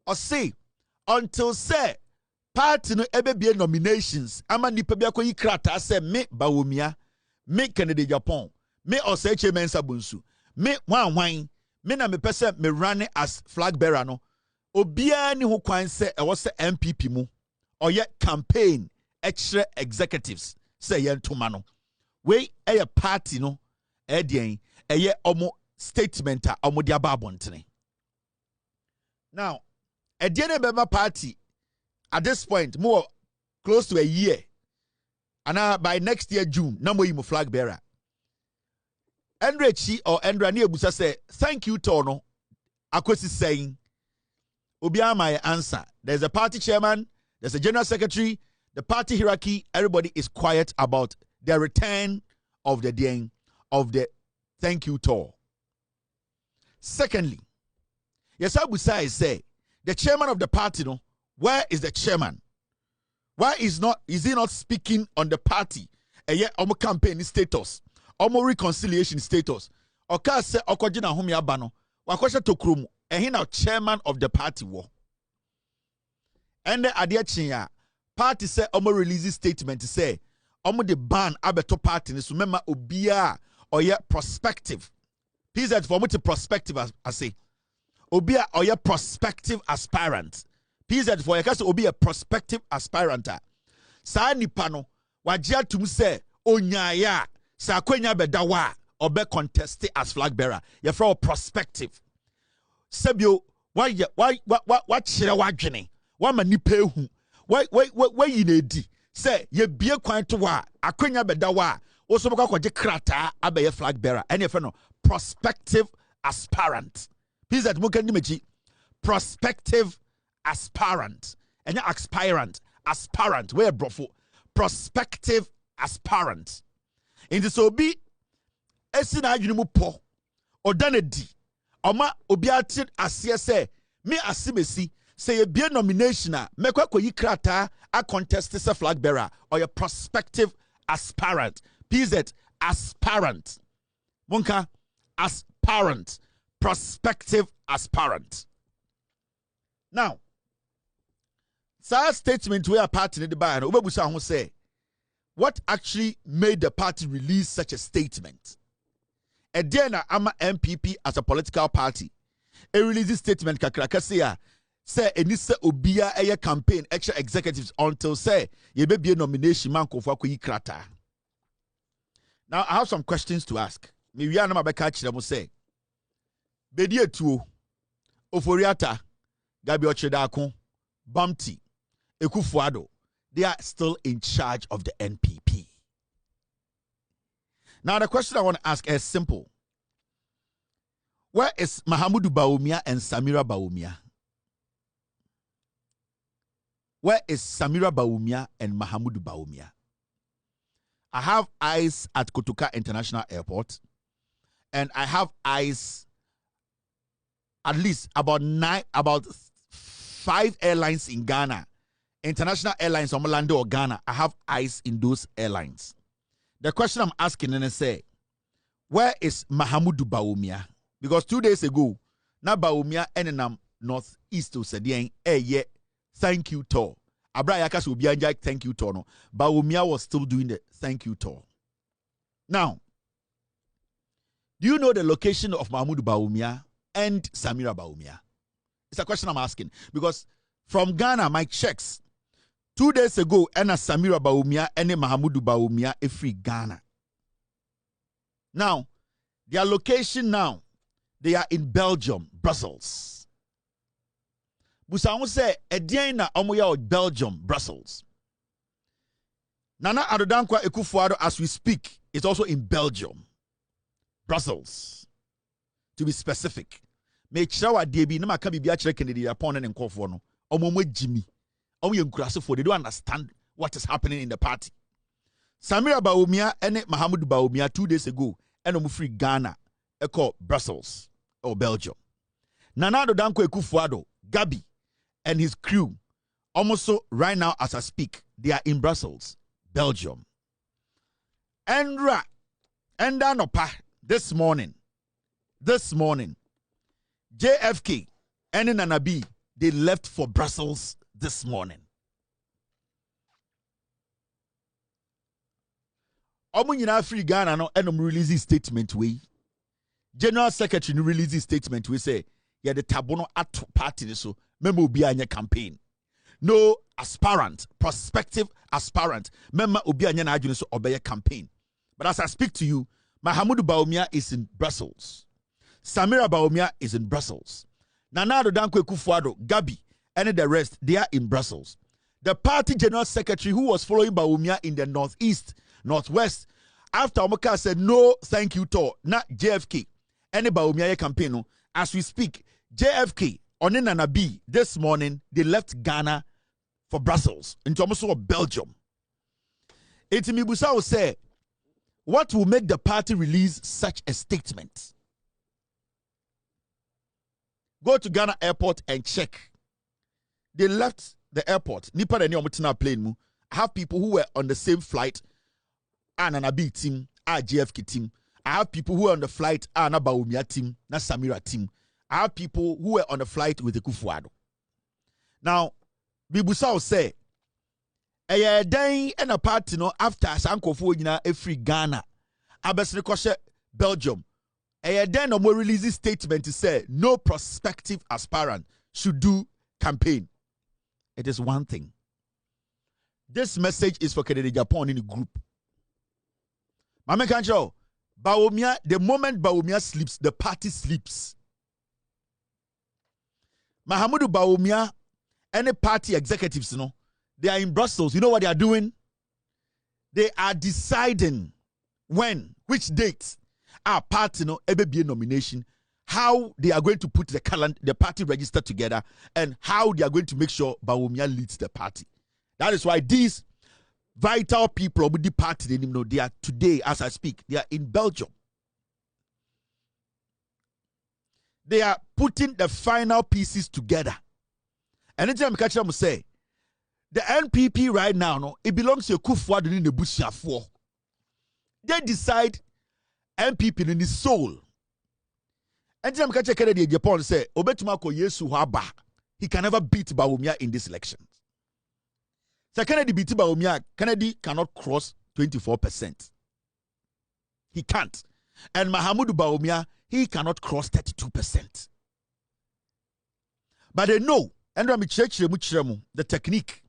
O say until say party no ebebie nominations ama nipa bia koyi krata se me bawomia, me Kennedy Japan, me Oseche Mensa Bunsu, me wanwan, me na me pese me run as flag bearer no. Obia ni ho kwan se e wo se MPP mu oye campaign extra executives se ye ntoma no. We eye party no edien eye omo statement a omo dia ba abontene. Now, edien bema party at this point, more close to a year. And by next year, June, no more flag bearer. Andrechi or Andra Niebusa say, thank you, Tono. Akwesi saying, Obia my answer. There's a party chairman, there's a general secretary, the party hierarchy, everybody is quiet about the return of the day of the thank you tour. Secondly, yes, Abusa say, the chairman of the party, no. Where is the chairman? Why is he not speaking on the party? Omo campaign status, omo reconciliation status. Oka se okojina humi abano. Wakosha tokrumu. He now chairman of the party wo. And the Adjetey party say omo release statement say omo the ban abeto party ni sumema obia oye prospective. PZ for muti prospective I say. Obia oye prospective aspirant. PZ for yakase obi a prospective aspirant. Sa nipa no wagya tum se onyaya sa kwenya bedawa obe contest as flag bearer. Ye for prospective. Sebio why kyerɛ wadwene wa ma nipa ehu. Why yi na edi say ye bie kwan to wa akwenya bedawa wo so beka kwaje krata abeye flag bearer. Any friend no prospective aspirant. PZ mo kan nimachi prospective aspirant and aspirant where brofo prospective aspirant in this obi esi na adwene mu po odanedi oma obiate asie se me asimesi say ye be nomination a mekwa koyi krata a contest se flag bearer or a prospective aspirant PZ aspirant munka aspirant prospective aspirant. Now such statement where a party in the bar and Obebusa who say what actually made the party release such a statement? A day ama MPP as a political party a release statement kakrakasia say enisa obia a campaign extra executives until say ye be a nomination man ko krata. Now I have some questions to ask. Me wi anama be catch them say bedi etuo oforiata Adjei-Laryea dako Bamti Ekufuado, they are still in charge of the NPP. Now the question I want to ask is simple. Where is Mahamudu Bawumia and Samira Bawumia? Where is Samira Bawumia and Mahamudu Bawumia? I have eyes at Kotoka International Airport, and I have eyes at least about 5 airlines in Ghana. International airlines on Orlando or Ghana. I have eyes in those airlines. The question I'm asking is say, where is Mahamudu Bawumia? Because 2 days ago, na Bawumia and northeast to say thank you tour. Abra Yakas will be a thank you tour. No, Bawumia was still doing the thank you tour. Now, do you know the location of Mahamudu Bawumia and Samira Bawumia? It's a question I'm asking because from Ghana, my checks 2 days ago, Ena Samira Bawumia and Mahamudu Bawumia a free Ghana. Now, their location now, they are in Belgium, Brussels. Busa say Ediana Omoya Belgium, Brussels. Nana Adodankwa Ekufuado, as we speak, is also in Belgium, Brussels. To be specific. Me chirawa debi na maka bibia chire Kennedy upon and nkofo no. Omomwe Jimmy. They don't understand what is happening in the party. Samira Bawumia and Mahamudu Bawumia 2 days ago and free Ghana called Brussels or Belgium. Nana Adodankwa Ekufuado, Gabi and his crew almost so right now as I speak they are in Brussels, Belgium. Endra Endanopa this morning JFK and Nanabi they left for Brussels this morning. Omunyina free Ghana no enom release statement we. General Secretary no release statement we say yeah the tabono at party so memo obi anya campaign. No aspirant, prospective aspirant. Memma obi anya na adwene so obeye campaign. But as I speak to you, Mahamudu Bawumia is in Brussels. Samira Bawumia is in Brussels. Nana Adodankwa Ekufuado, Gabi and the rest, they are in Brussels. The party general secretary who was following Bawumia in the northeast, northwest, after Omoka said no thank you to not JFK, any Bawumia campaign, as we speak, JFK, Onenana B, this morning, they left Ghana for Brussels, into almost Belgium. Etimibusa will say, what will make the party release such a statement? Go to Ghana airport and check. They left the airport. Nipa and Yomutina plane mu. I have people who were on the same flight. Ananabi team, JFK team. I have people who were on the flight. Na Bawumia team, na Samira team. I have people who were on the flight with the Ekufuado. Now, Bibusa will say, a day and a party no after Sankofo yina a free Ghana. Abesne koshe Belgium. A day no more release statement to say no prospective aspirant should do campaign. It is one thing. This message is for Kennedy Japan in the group. Mama Kanjo, Bawumia, the moment Bawumia sleeps, the party sleeps. Mahamudu Bawumia, any party executives, you know, they are in Brussels. You know what they are doing? They are deciding when, which dates our party, you know, EBBA nomination, how they are going to put the party register together, and how they are going to make sure Bawumia leads the party. That is why these vital people of the party, they are today, as I speak, they are in Belgium. they are putting the final pieces together. And anytime catch them say, the NPP right now, no, it belongs to Kufuor in the Bushia. They decide NPP in his soul. Anytime catch a Kennedy Japan say, Obetumako Yesu Haba, he can never beat Bawumia in this election. So Kennedy beat Bawumia, Kennedy cannot cross 24%. He can't. And Mahamudu Bawumia, he cannot cross 32%. But they know, and the technique,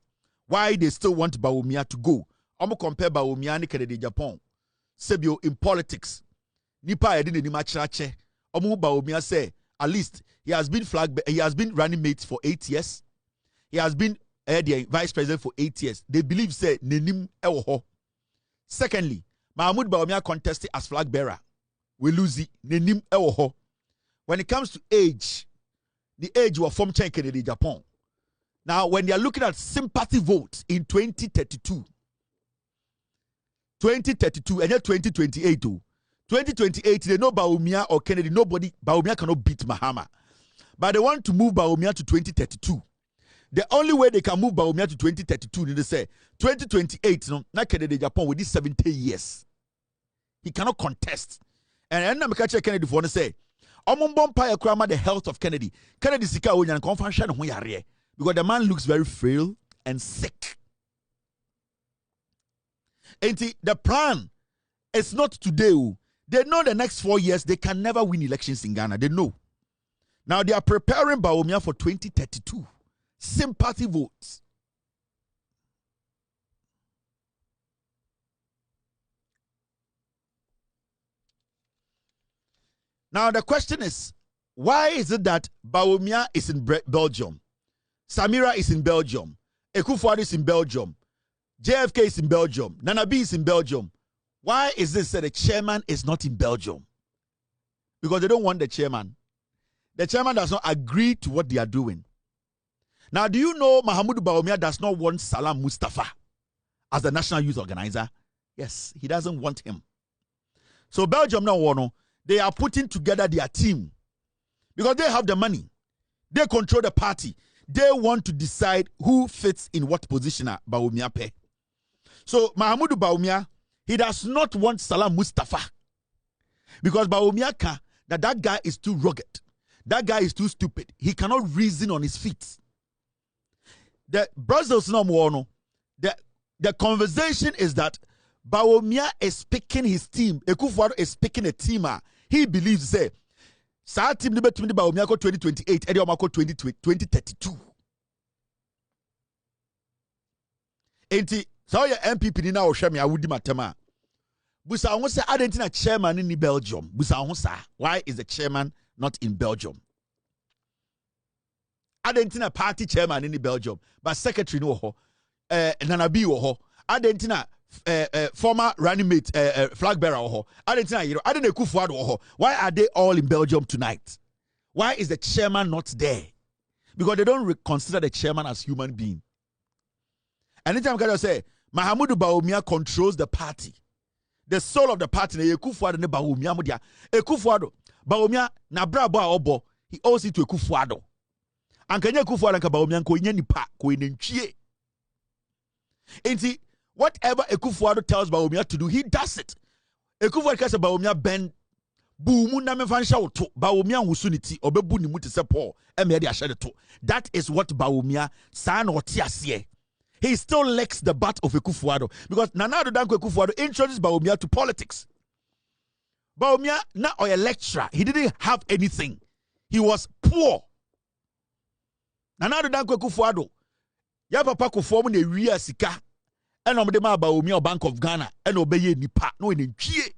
why they still want Bawumia to go. I'm compare Bawumia and Kennedy Japan. Sebio in politics. Nipa edin ni machache. Bawumia say, at least he has been running mate for 8 years. He has been the vice president for 8 years. They believe say nenim ewo. Secondly, Mahmoud Bawumia contested as flag bearer. We lose it. Nenim ewo. When it comes to age, the age was from Kennedy Japan. Now, when they are looking at sympathy votes in 2032, and yet 2028 too. 2028, they know Bawumia or Kennedy. Bawumia cannot beat Mahama. But they want to move Bawumia to 2032. The only way they can move Bawumia to 2032, they say 2028, no, not Kennedy Japan with these 70 years. He cannot contest. And I'm catching Kennedy for to say, the health of Kennedy. Kennedy sika onyan confusion because the man looks very frail and sick. And the plan is not today. They know the next 4 years they can never win elections in Ghana. They know. Now they are preparing Bawumia for 2032. Sympathy votes. Now the question is, why is it that Bawumia is in Belgium? Samira is in Belgium. Ekufuor is in Belgium. JFK is in Belgium. Nana B is in Belgium. Why is this that the chairman is not in Belgium? Because they don't want the chairman. The chairman does not agree to what they are doing. Now, do you know Mahamudu Bawumia does not want Salam Mustafa as the national youth organizer? Yes, he doesn't want him. So Belgium now, they are putting together their team because they have the money. They control the party. They want to decide who fits in what position Bawumia pay. So Mahamudu Bawumia, he does not want Salam Mustafa because Bawumia that guy is too rugged. That guy is too stupid. He cannot reason on his feet. The Brussels no more. The conversation is that Bawumia is picking his team. Ekufuor is picking a team. He believes say, "Sa team ni between Bawumia ko 2028, Eddie Omako 2032." Enti so your MPP ni na o hwe me awudi matema. Busa ho say Argentina chairman in Belgium. Busa ho sa, why is the chairman not in Belgium? Argentina party chairman in Belgium, but secretary no ho. Nana B ho. Argentina former running mate flag bearer ho. Argentina Kufuor ho. Why are they all in Belgium tonight? Why is the chairman not there? Because they don't consider the chairman as human being. Anytime I say Mahamudu Bawumia controls the party. The soul of the party, Ekufuor ne Bawumia mudia. Ekufuor Bawumia na brabo obo. He owes it to Ekufuor. Ankanya Ekufuor anka Bawumia ko nya nipa ko enentwie. Enti whatever Ekufuor tells Bawumia to do, he does it. Ekufuor kase Bawumia ben buumu na mefansha woto. Bawumia husuniti obebu ni muti se Paul eme de ahye to. That is what Bawumia sa na ote ase. He still licks the butt of Ekufuor because Nana Addo Dankwa Ekufuor introduced Bawumia to politics. Bawumia na a lecturer. He didn't have anything. He was poor. Nana Addo Dankwa Ekufuor ya papa ko form na wi sika ena omde ma Bawumia Bank of Ghana ena obeye nipa no enentwie.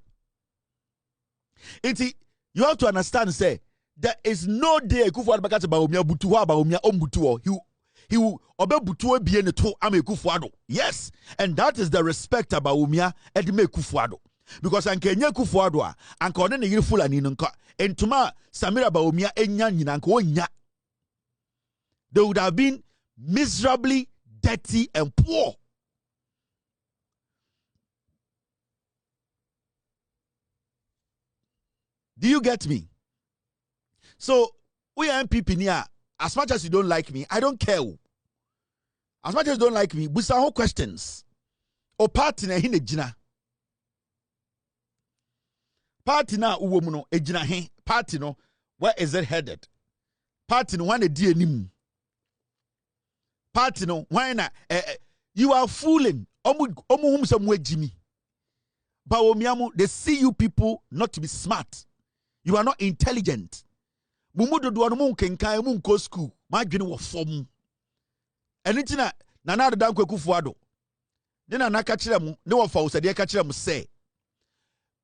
Enti you have to understand say there is no day Ekufuor baka Bawumia butu ho Bawumia ombutu ho. He will obey butuwe biye to ame Ekufuor. Yes, and that is the respect about Bawumia edime Ekufuor. Because anke nye Ekufuor a anke one ne yiri fulani no nka entuma Samira Bawumia enya nyina anke onya. They would have been miserably dirty and poor. Do you get me? So we are MPP near. As much as you don't like me, I don't care. As much as you don't like me, busa ho questions. O party na hine jina. Party na uwo mu no ejina he. Party no, where is it headed? Party no wane di anim. Party no why na you are fooling. Omu hum se mu ejimi. But they see you people not to be smart. You are not intelligent. Mumudo do anu kenkan mu nko school. Ma dwene wo fom. Eni na nana da kwaku fuado. De na naka kire mu, ne wo fa wo sade ka kire mu say.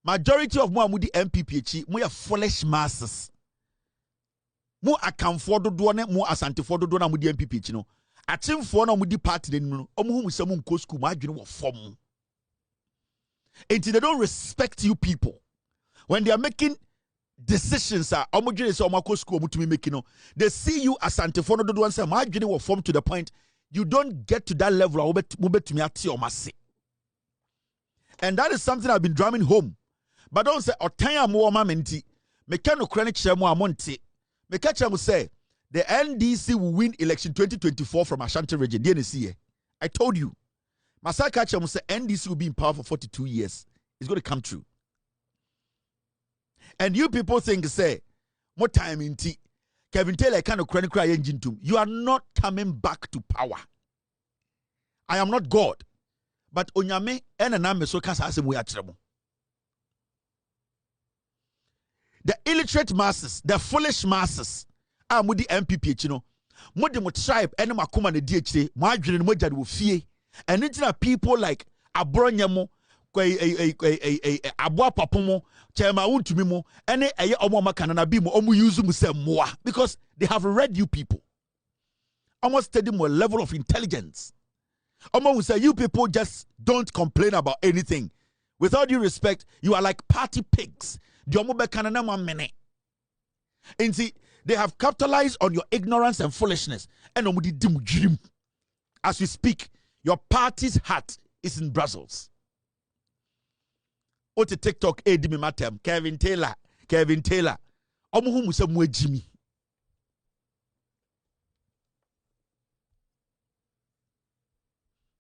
Majority of mu amudi MPP echi, mu ya foolish masses. Mu akamfo dodo ne mu asantefo dodo na amudi MPP echi no. Achimfo na amudi party de no, omu hu se mu nko school, ma dwene wo fom. Until they don't respect you people. When they are making decisions, they see you as antiphone do one say my journey will form to the point you don't get to that level. And that is something I've been drumming home. But don't say otanya mo menti. Mekano chronic chemo amonte. Mekacha say the NDC will win election 2024 from Ashanti region. DNC. I told you. Masaka Chemo say NDC will be in power for 42 years. It's going to come true. And you people think, say, more time in tea. Kevin Taylor kind of chronic cry engine to. You are not coming back to power. I am not God. But onyame enaname so kasa asem we atremo. The illiterate masses, the foolish masses, are mudi MPP chino. Mudi mo tribe ene makoma ne die chire, mo adwene mo jade wo fie. And it's not people like Abronyamo, Abua Papomo, Chema Untumimo, and a Omoma Kananabimo, Omu Yuzum Semoa, because they have read you people. Almost study more level of intelligence. Omo will say, you people just don't complain about anything. With all due respect, you are like party pigs. And see, they have capitalized on your ignorance and foolishness. And as we speak, your party's heart is in Brussels. What a TikTok Edimi Matem, Kevin Taylor. Omuhu musemwe Jimmy.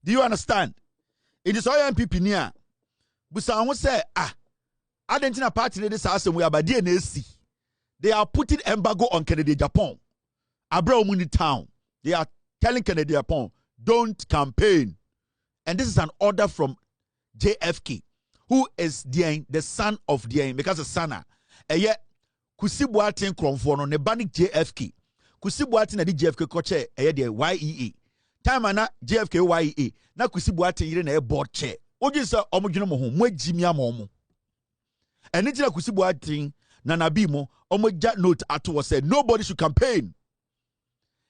Do you understand? It is all MPP near. Busa who say, Argentina party this house and we are by DNC. They are putting embargo on Kennedy Japan. Abra town. They are telling Kennedy Japan, don't campaign. And this is an order from JFK, who is the son of the because the son. Yet, Kusibuatin Kromfono, Nebanic JFK. Kusibuatin at the JFK coche, the YEE. Time ana JFK YEE. Na Kusibuatin in a board chair. Ojis are homogeneous, Mwe Jimia Momo. And it's like Kusibuatin, Nanabimo, Omoja note at was said, nobody should campaign.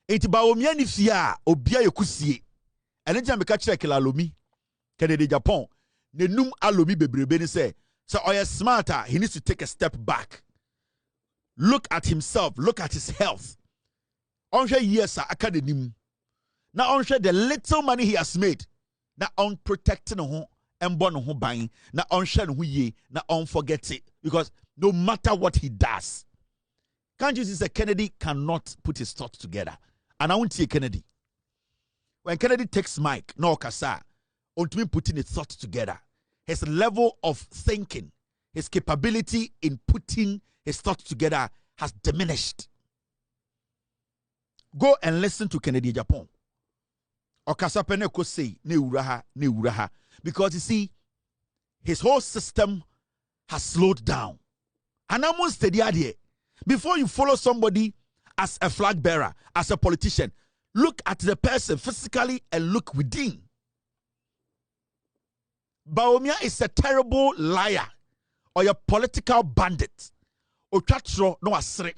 It's about Omiani Fia, Obia Yokusi. And then I catch Alomi, Kennedy Japan. The num Alomi Bebrebe say, so I am smarter. He needs to take a step back. Look at himself, look at his health. Onshare years academy. Now onshare the little money he has made. Now on protecting home and born home buying. Now onshare who ye, now on forget it. Because no matter what he does, can't you see that Kennedy cannot put his thoughts together? And I won't see Kennedy. When Kennedy takes mic, no kasa, on to me putting his thoughts together. His level of thinking, his capability in putting his thoughts together has diminished. Go and listen to Kennedy Japan. Okasapene ko say ne uraha. Because you see, his whole system has slowed down. And I'm on steady idea. Before you follow somebody as a flag bearer, as a politician, look at the person physically and look within. Bawumia is a terrible liar or a political bandit. Otwatro no asre.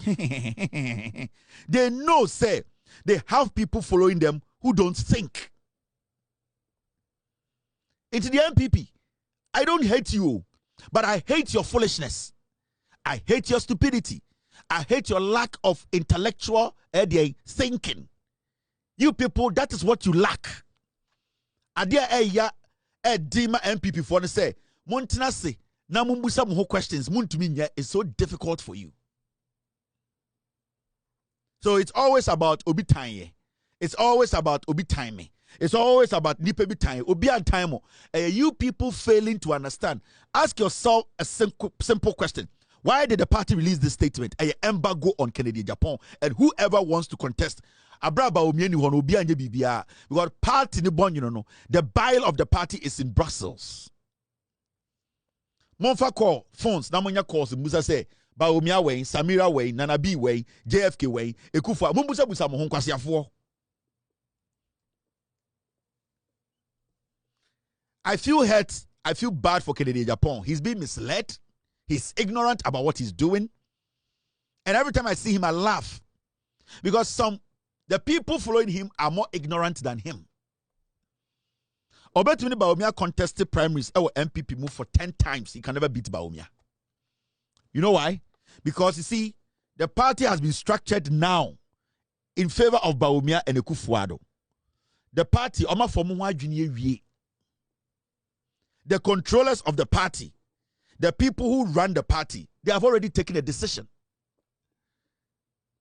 They know, say, they have people following them who don't think. It's the MPP. I don't hate you, but I hate your foolishness. I hate your stupidity. I hate your lack of intellectual thinking. You people, that is what you lack. Adia Dima MPP for the say, Montina say, na mumbusa mo questions, muntuminya is so difficult for you. So it's always about obi time. It's always about obi time. It's always about nipa bi time. Obi an time. You people failing to understand. Ask yourself a simple question. Why did the party release this statement? A embargo on Canada, Japan, and whoever wants to contest. Abraba omieni hono obi anye bibia. Because party ni bon, the bile of the party is in Brussels. Monfa call phones. Namonya calls. Musa say. Baumia way, Samira way, Nana B way, JFK way, Ekufa, Mumbusa Busa Mohonkwasiafo. I feel hurt. I feel bad for Kennedy Japan. He's being misled. He's ignorant about what he's doing. And every time I see him, I laugh. Because the people following him are more ignorant than him. Obetuni Baumia contested primaries. Our MPP moved for 10 times. He can never beat Baumia. You know why? Because you see, the party has been structured now in favor of Baumia and Ekufuado. The party, the controllers of the party, the people who run the party, they have already taken a decision.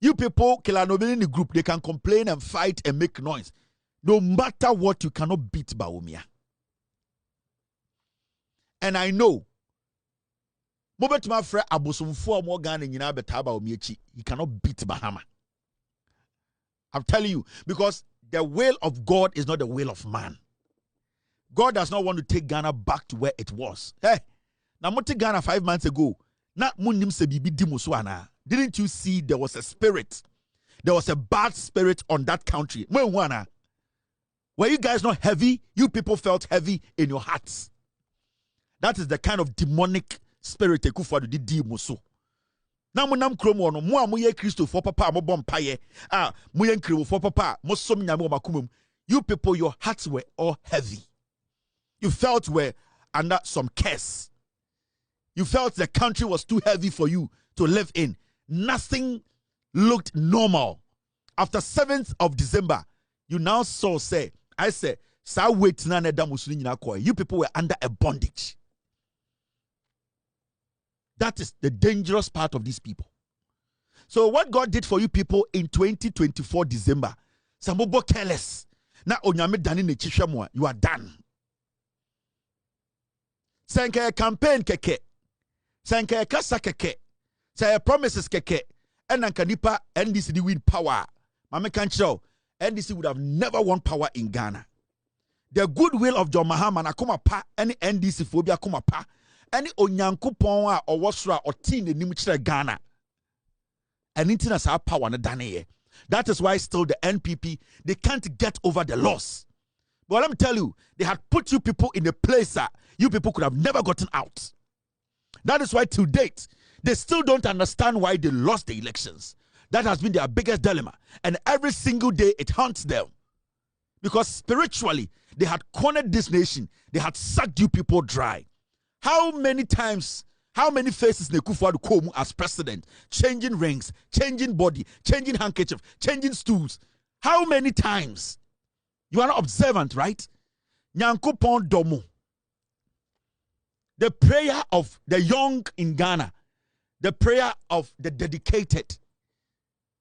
You people, Kilanobili in the group, they can complain and fight and make noise. No matter what, you cannot beat Baumia. And I know, he cannot beat Bahama. I'm telling you, because the will of God is not the will of man. God does not want to take Ghana back to where it was. Hey, now Ghana 5 months ago. Didn't you see there was a spirit? There was a bad spirit on that country. Were you guys not heavy? You people felt heavy in your hearts. That is the kind of demonic spirit Ekufuado did di muso. Na mo nam kromo no mo amoye Kristo for papa mo bompaye mo yen kriwo for papa mo som nyame o makumum. You people, your hearts were all heavy. You felt were under some curse. You felt the country was too heavy for you to live in. Nothing looked normal. After 7th of December, you now saw I said you people were under a bondage. That is the dangerous part of these people. So what God did for you people in 2024 December, Sambobo careless. Na onyame dani ne chishwamwa, you are done. Senke campaign keke, senke kasa keke, say promises keke, and nankanipa NDC di win power. Mame can't show NDC would have never won power in Ghana. The goodwill of John Mahama na kuma pa, any NDC phobia kuma pa. Any onyankopon or wasra or teen in Nimuchre Ghana. And internet has power na dane. That is why still the NPP, they can't get over the loss. But let me tell you, they had put you people in a place that you people could have never gotten out. That is why to date, they still don't understand why they lost the elections. That has been their biggest dilemma. And every single day it haunts them. Because spiritually, they had cornered this nation. They had sucked you people dry. How many times, how many faces Ekufuado come as president, changing rings, changing body, changing handkerchief, changing stools? How many times? You are not observant, right? Nyankopon Domo. The prayer of the young in Ghana, the prayer of the dedicated,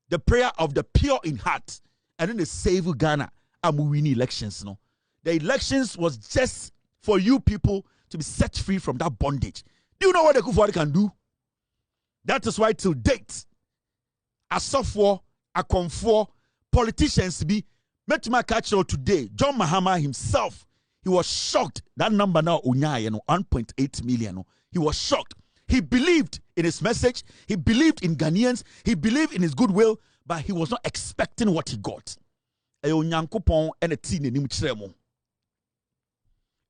the prayer of the pure in heart, and then the save Ghana and we win elections. No, the elections was just for you people to be set free from that bondage. Do you know what the Ekufuado can do? That is why till date, a software, a comfort, politicians be met my catcher today. John Mahama himself, he was shocked. That number now, 1.8 million. He was shocked. He believed in his message. He believed in Ghanaians. He believed in his goodwill, but he was not expecting what he got.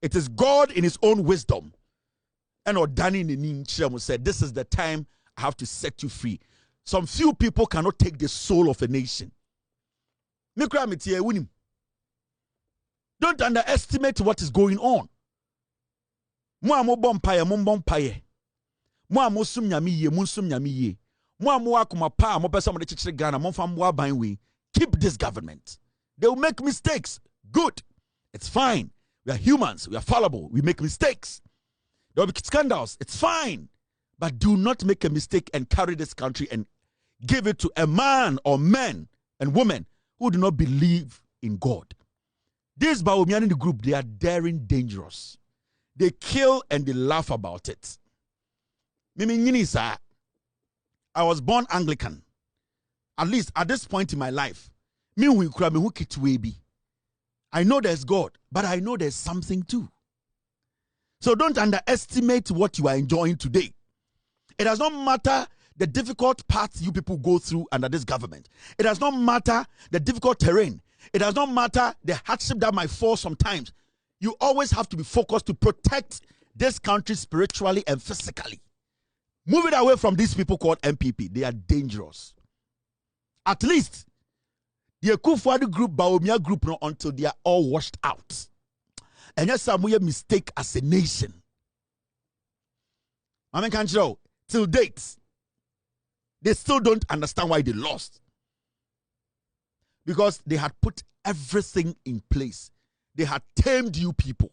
It is God in his own wisdom. And Odani said, this is the time I have to set you free. Some few people cannot take the soul of a nation. Don't underestimate what is going on. Keep this government. They will make mistakes. Good. It's fine. We are humans. We are fallible. We make mistakes. There will be scandals. It's fine. But do not make a mistake and carry this country and give it to a man or men and women who do not believe in God. These Bawumian in the group, they are daring, dangerous. They kill and they laugh about it. I was born Anglican. At least at this point in my life, I know there's God, but I know there's something too. So don't underestimate what you are enjoying today. It does not matter the difficult paths you people go through under this government. It does not matter the difficult terrain. It does not matter the hardship that might fall sometimes. You always have to be focused to protect this country spiritually and physically. Move it away from these people called MPP. They are dangerous. At least the Akufo-Addo group, Bawumia group, no, until they are all washed out. And yes, some mistake as a nation. I mean, can't you know, till date, they still don't understand why they lost. Because they had put everything in place. They had tamed you people.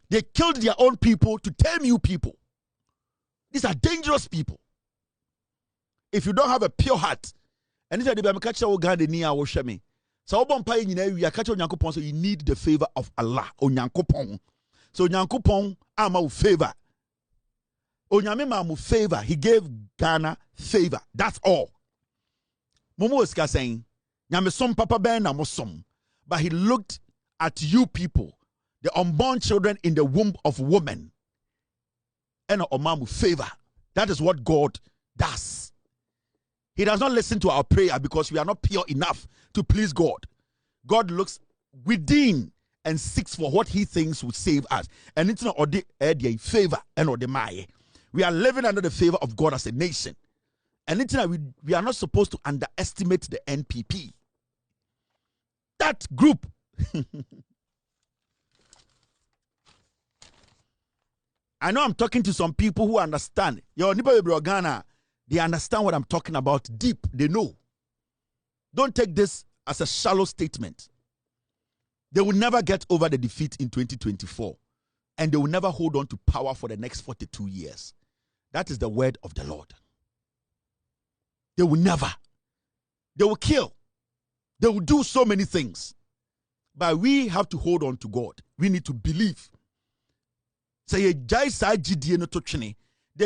They killed their own people to tame you people. These are dangerous people. If you don't have a pure heart, and this is the catcher Ghana Ltd. So you need the favor of Allah. So Nyankopon ama favor. Onyame ma favor. He gave Ghana favor. That's all. Momo is saying, Nyamesom papa ben na mosom. But he looked at you people, the unborn children in the womb of women, and omamu favor. That is what God does. He does not listen to our prayer because we are not pure enough to please God. God looks within and seeks for what he thinks will save us. And it's not the favor and or the maye. We are living under the favor of God as a nation. And it's not, we are not supposed to underestimate the NPP. That group. I know I'm talking to some people who understand. Yo, Ghana, they understand what I'm talking about deep. They know. Don't take this as a shallow statement. They will never get over the defeat in 2024. And they will never hold on to power for the next 42 years. That is the word of the Lord. They will never. They will kill. They will do so many things. But we have to hold on to God. We need to believe. Say, the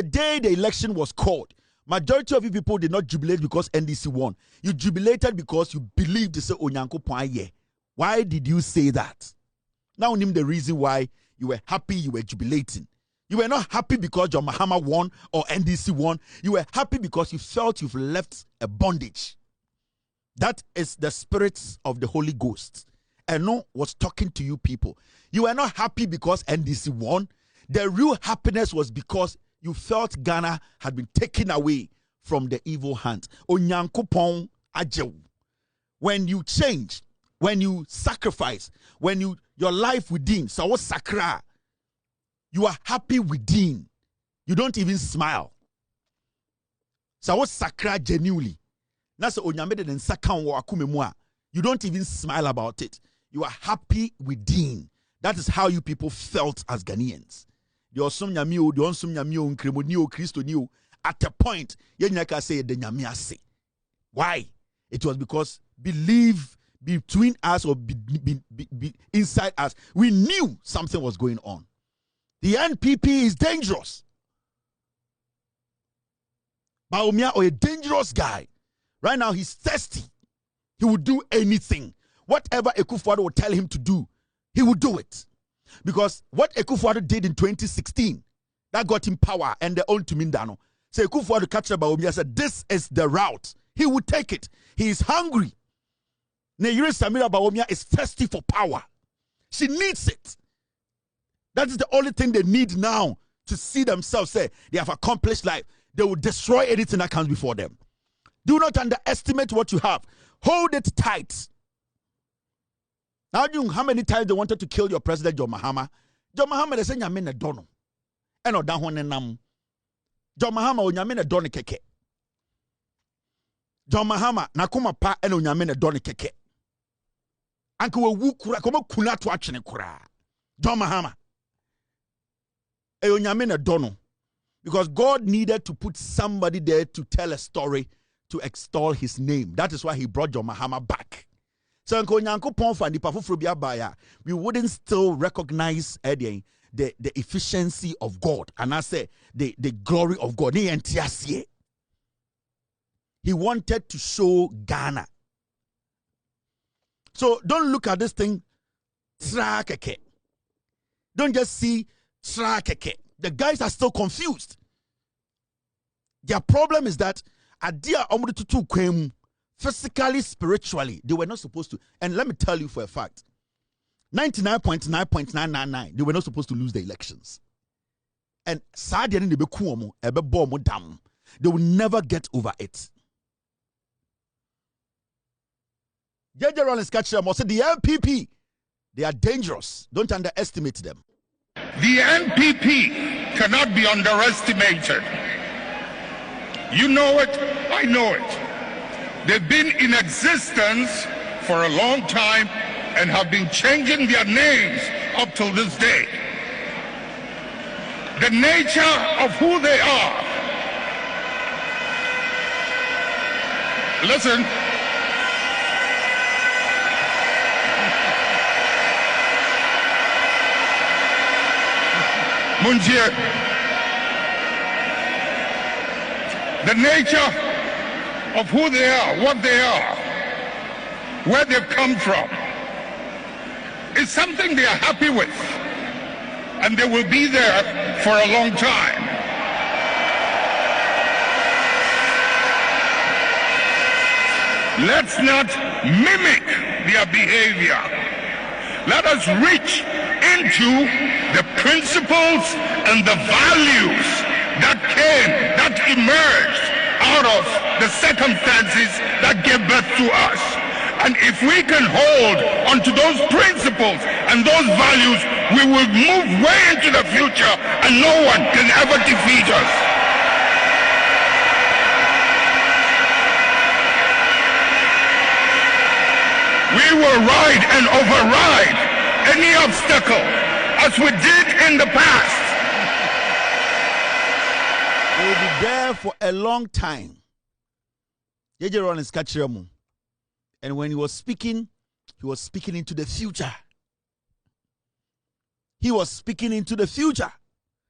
day the election was called, majority of you people did not jubilate because NDC won. You jubilated because you believed to say Onyanko. Why did you say that? Now name the reason why you were happy, you were jubilating. You were not happy because John Mahama won or NDC won. You were happy because you felt you've left a bondage. That is the spirits of the Holy Ghost. Eno was talking to you people. You were not happy because NDC won. The real happiness was because you felt Ghana had been taken away from the evil hand. Onyankopon Adjei. When you change, when you sacrifice, when your life within, so what sakra, you are happy within. You don't even smile. So what sakra genuinely. That's onyamede den sakan wo akumemua. You don't even smile about it. You are happy within. That is how you people felt as Ghanaians. The osum nyamio, the onsum nyamio, nkremoni Christo niu. At a point, yenyaka say the nyamiase. Why? It was because believe between us or be inside us, we knew something was going on. The NPP is dangerous. Bawumia or a dangerous guy. Right now, he's thirsty. He will do anything. Whatever Akufo-Addo will tell him to do, he will do it. Because what Akufo-Addo did in 2016, that got him power and the own to Mindano. So Akufo-Addo captured Bawumia said, this is the route. He will take it. He is hungry. Neyiri Samira Bawumia is thirsty for power. She needs it. That is the only thing they need now to see themselves say they have accomplished life. They will destroy anything that comes before them. Do not underestimate what you have. Hold it tight. Now, how many times they wanted to kill your president, John Mahama? John Mahama, they say, Nyamene dono. Eno dahone nam. John Mahama, o Nyamene doni keke. John Mahama, nakuma pa, eno Nyamene doni keke. Anke we wu kura, koma kuna tu achene kura. John Mahama. Eyo Nyamene dono. Because God needed to put somebody there to tell a story, to extol his name. That is why he brought John Mahama back. So we wouldn't still recognize the efficiency of God. And I say the glory of God. He wanted to show Ghana. So don't look at this thing. Don't just see the guys are still confused. Their problem is that physically, spiritually, they were not supposed to. And let me tell you for a fact, 99.9.999, they were not supposed to lose the elections. And they will never get over it. Adjei-Laryea said the NPP, they are dangerous. Don't underestimate them. The NPP cannot be underestimated. You know it, I know it. They've been in existence for a long time and have been changing their names up till this day. The nature of who they are. Listen. Munjir, the nature of who they are, what they are, where they've come from, is something they are happy with, and they will be there for a long time. Let's not mimic their behavior. Let us reach into the principles and the values that emerged out of the circumstances that gave birth to us. And if we can hold onto those principles and those values, we will move way into the future and no one can ever defeat us. We will ride and override any obstacle as we did in the past. They will be there for a long time. Adjei-Laryea, and when he was speaking into the future. He was speaking into the future.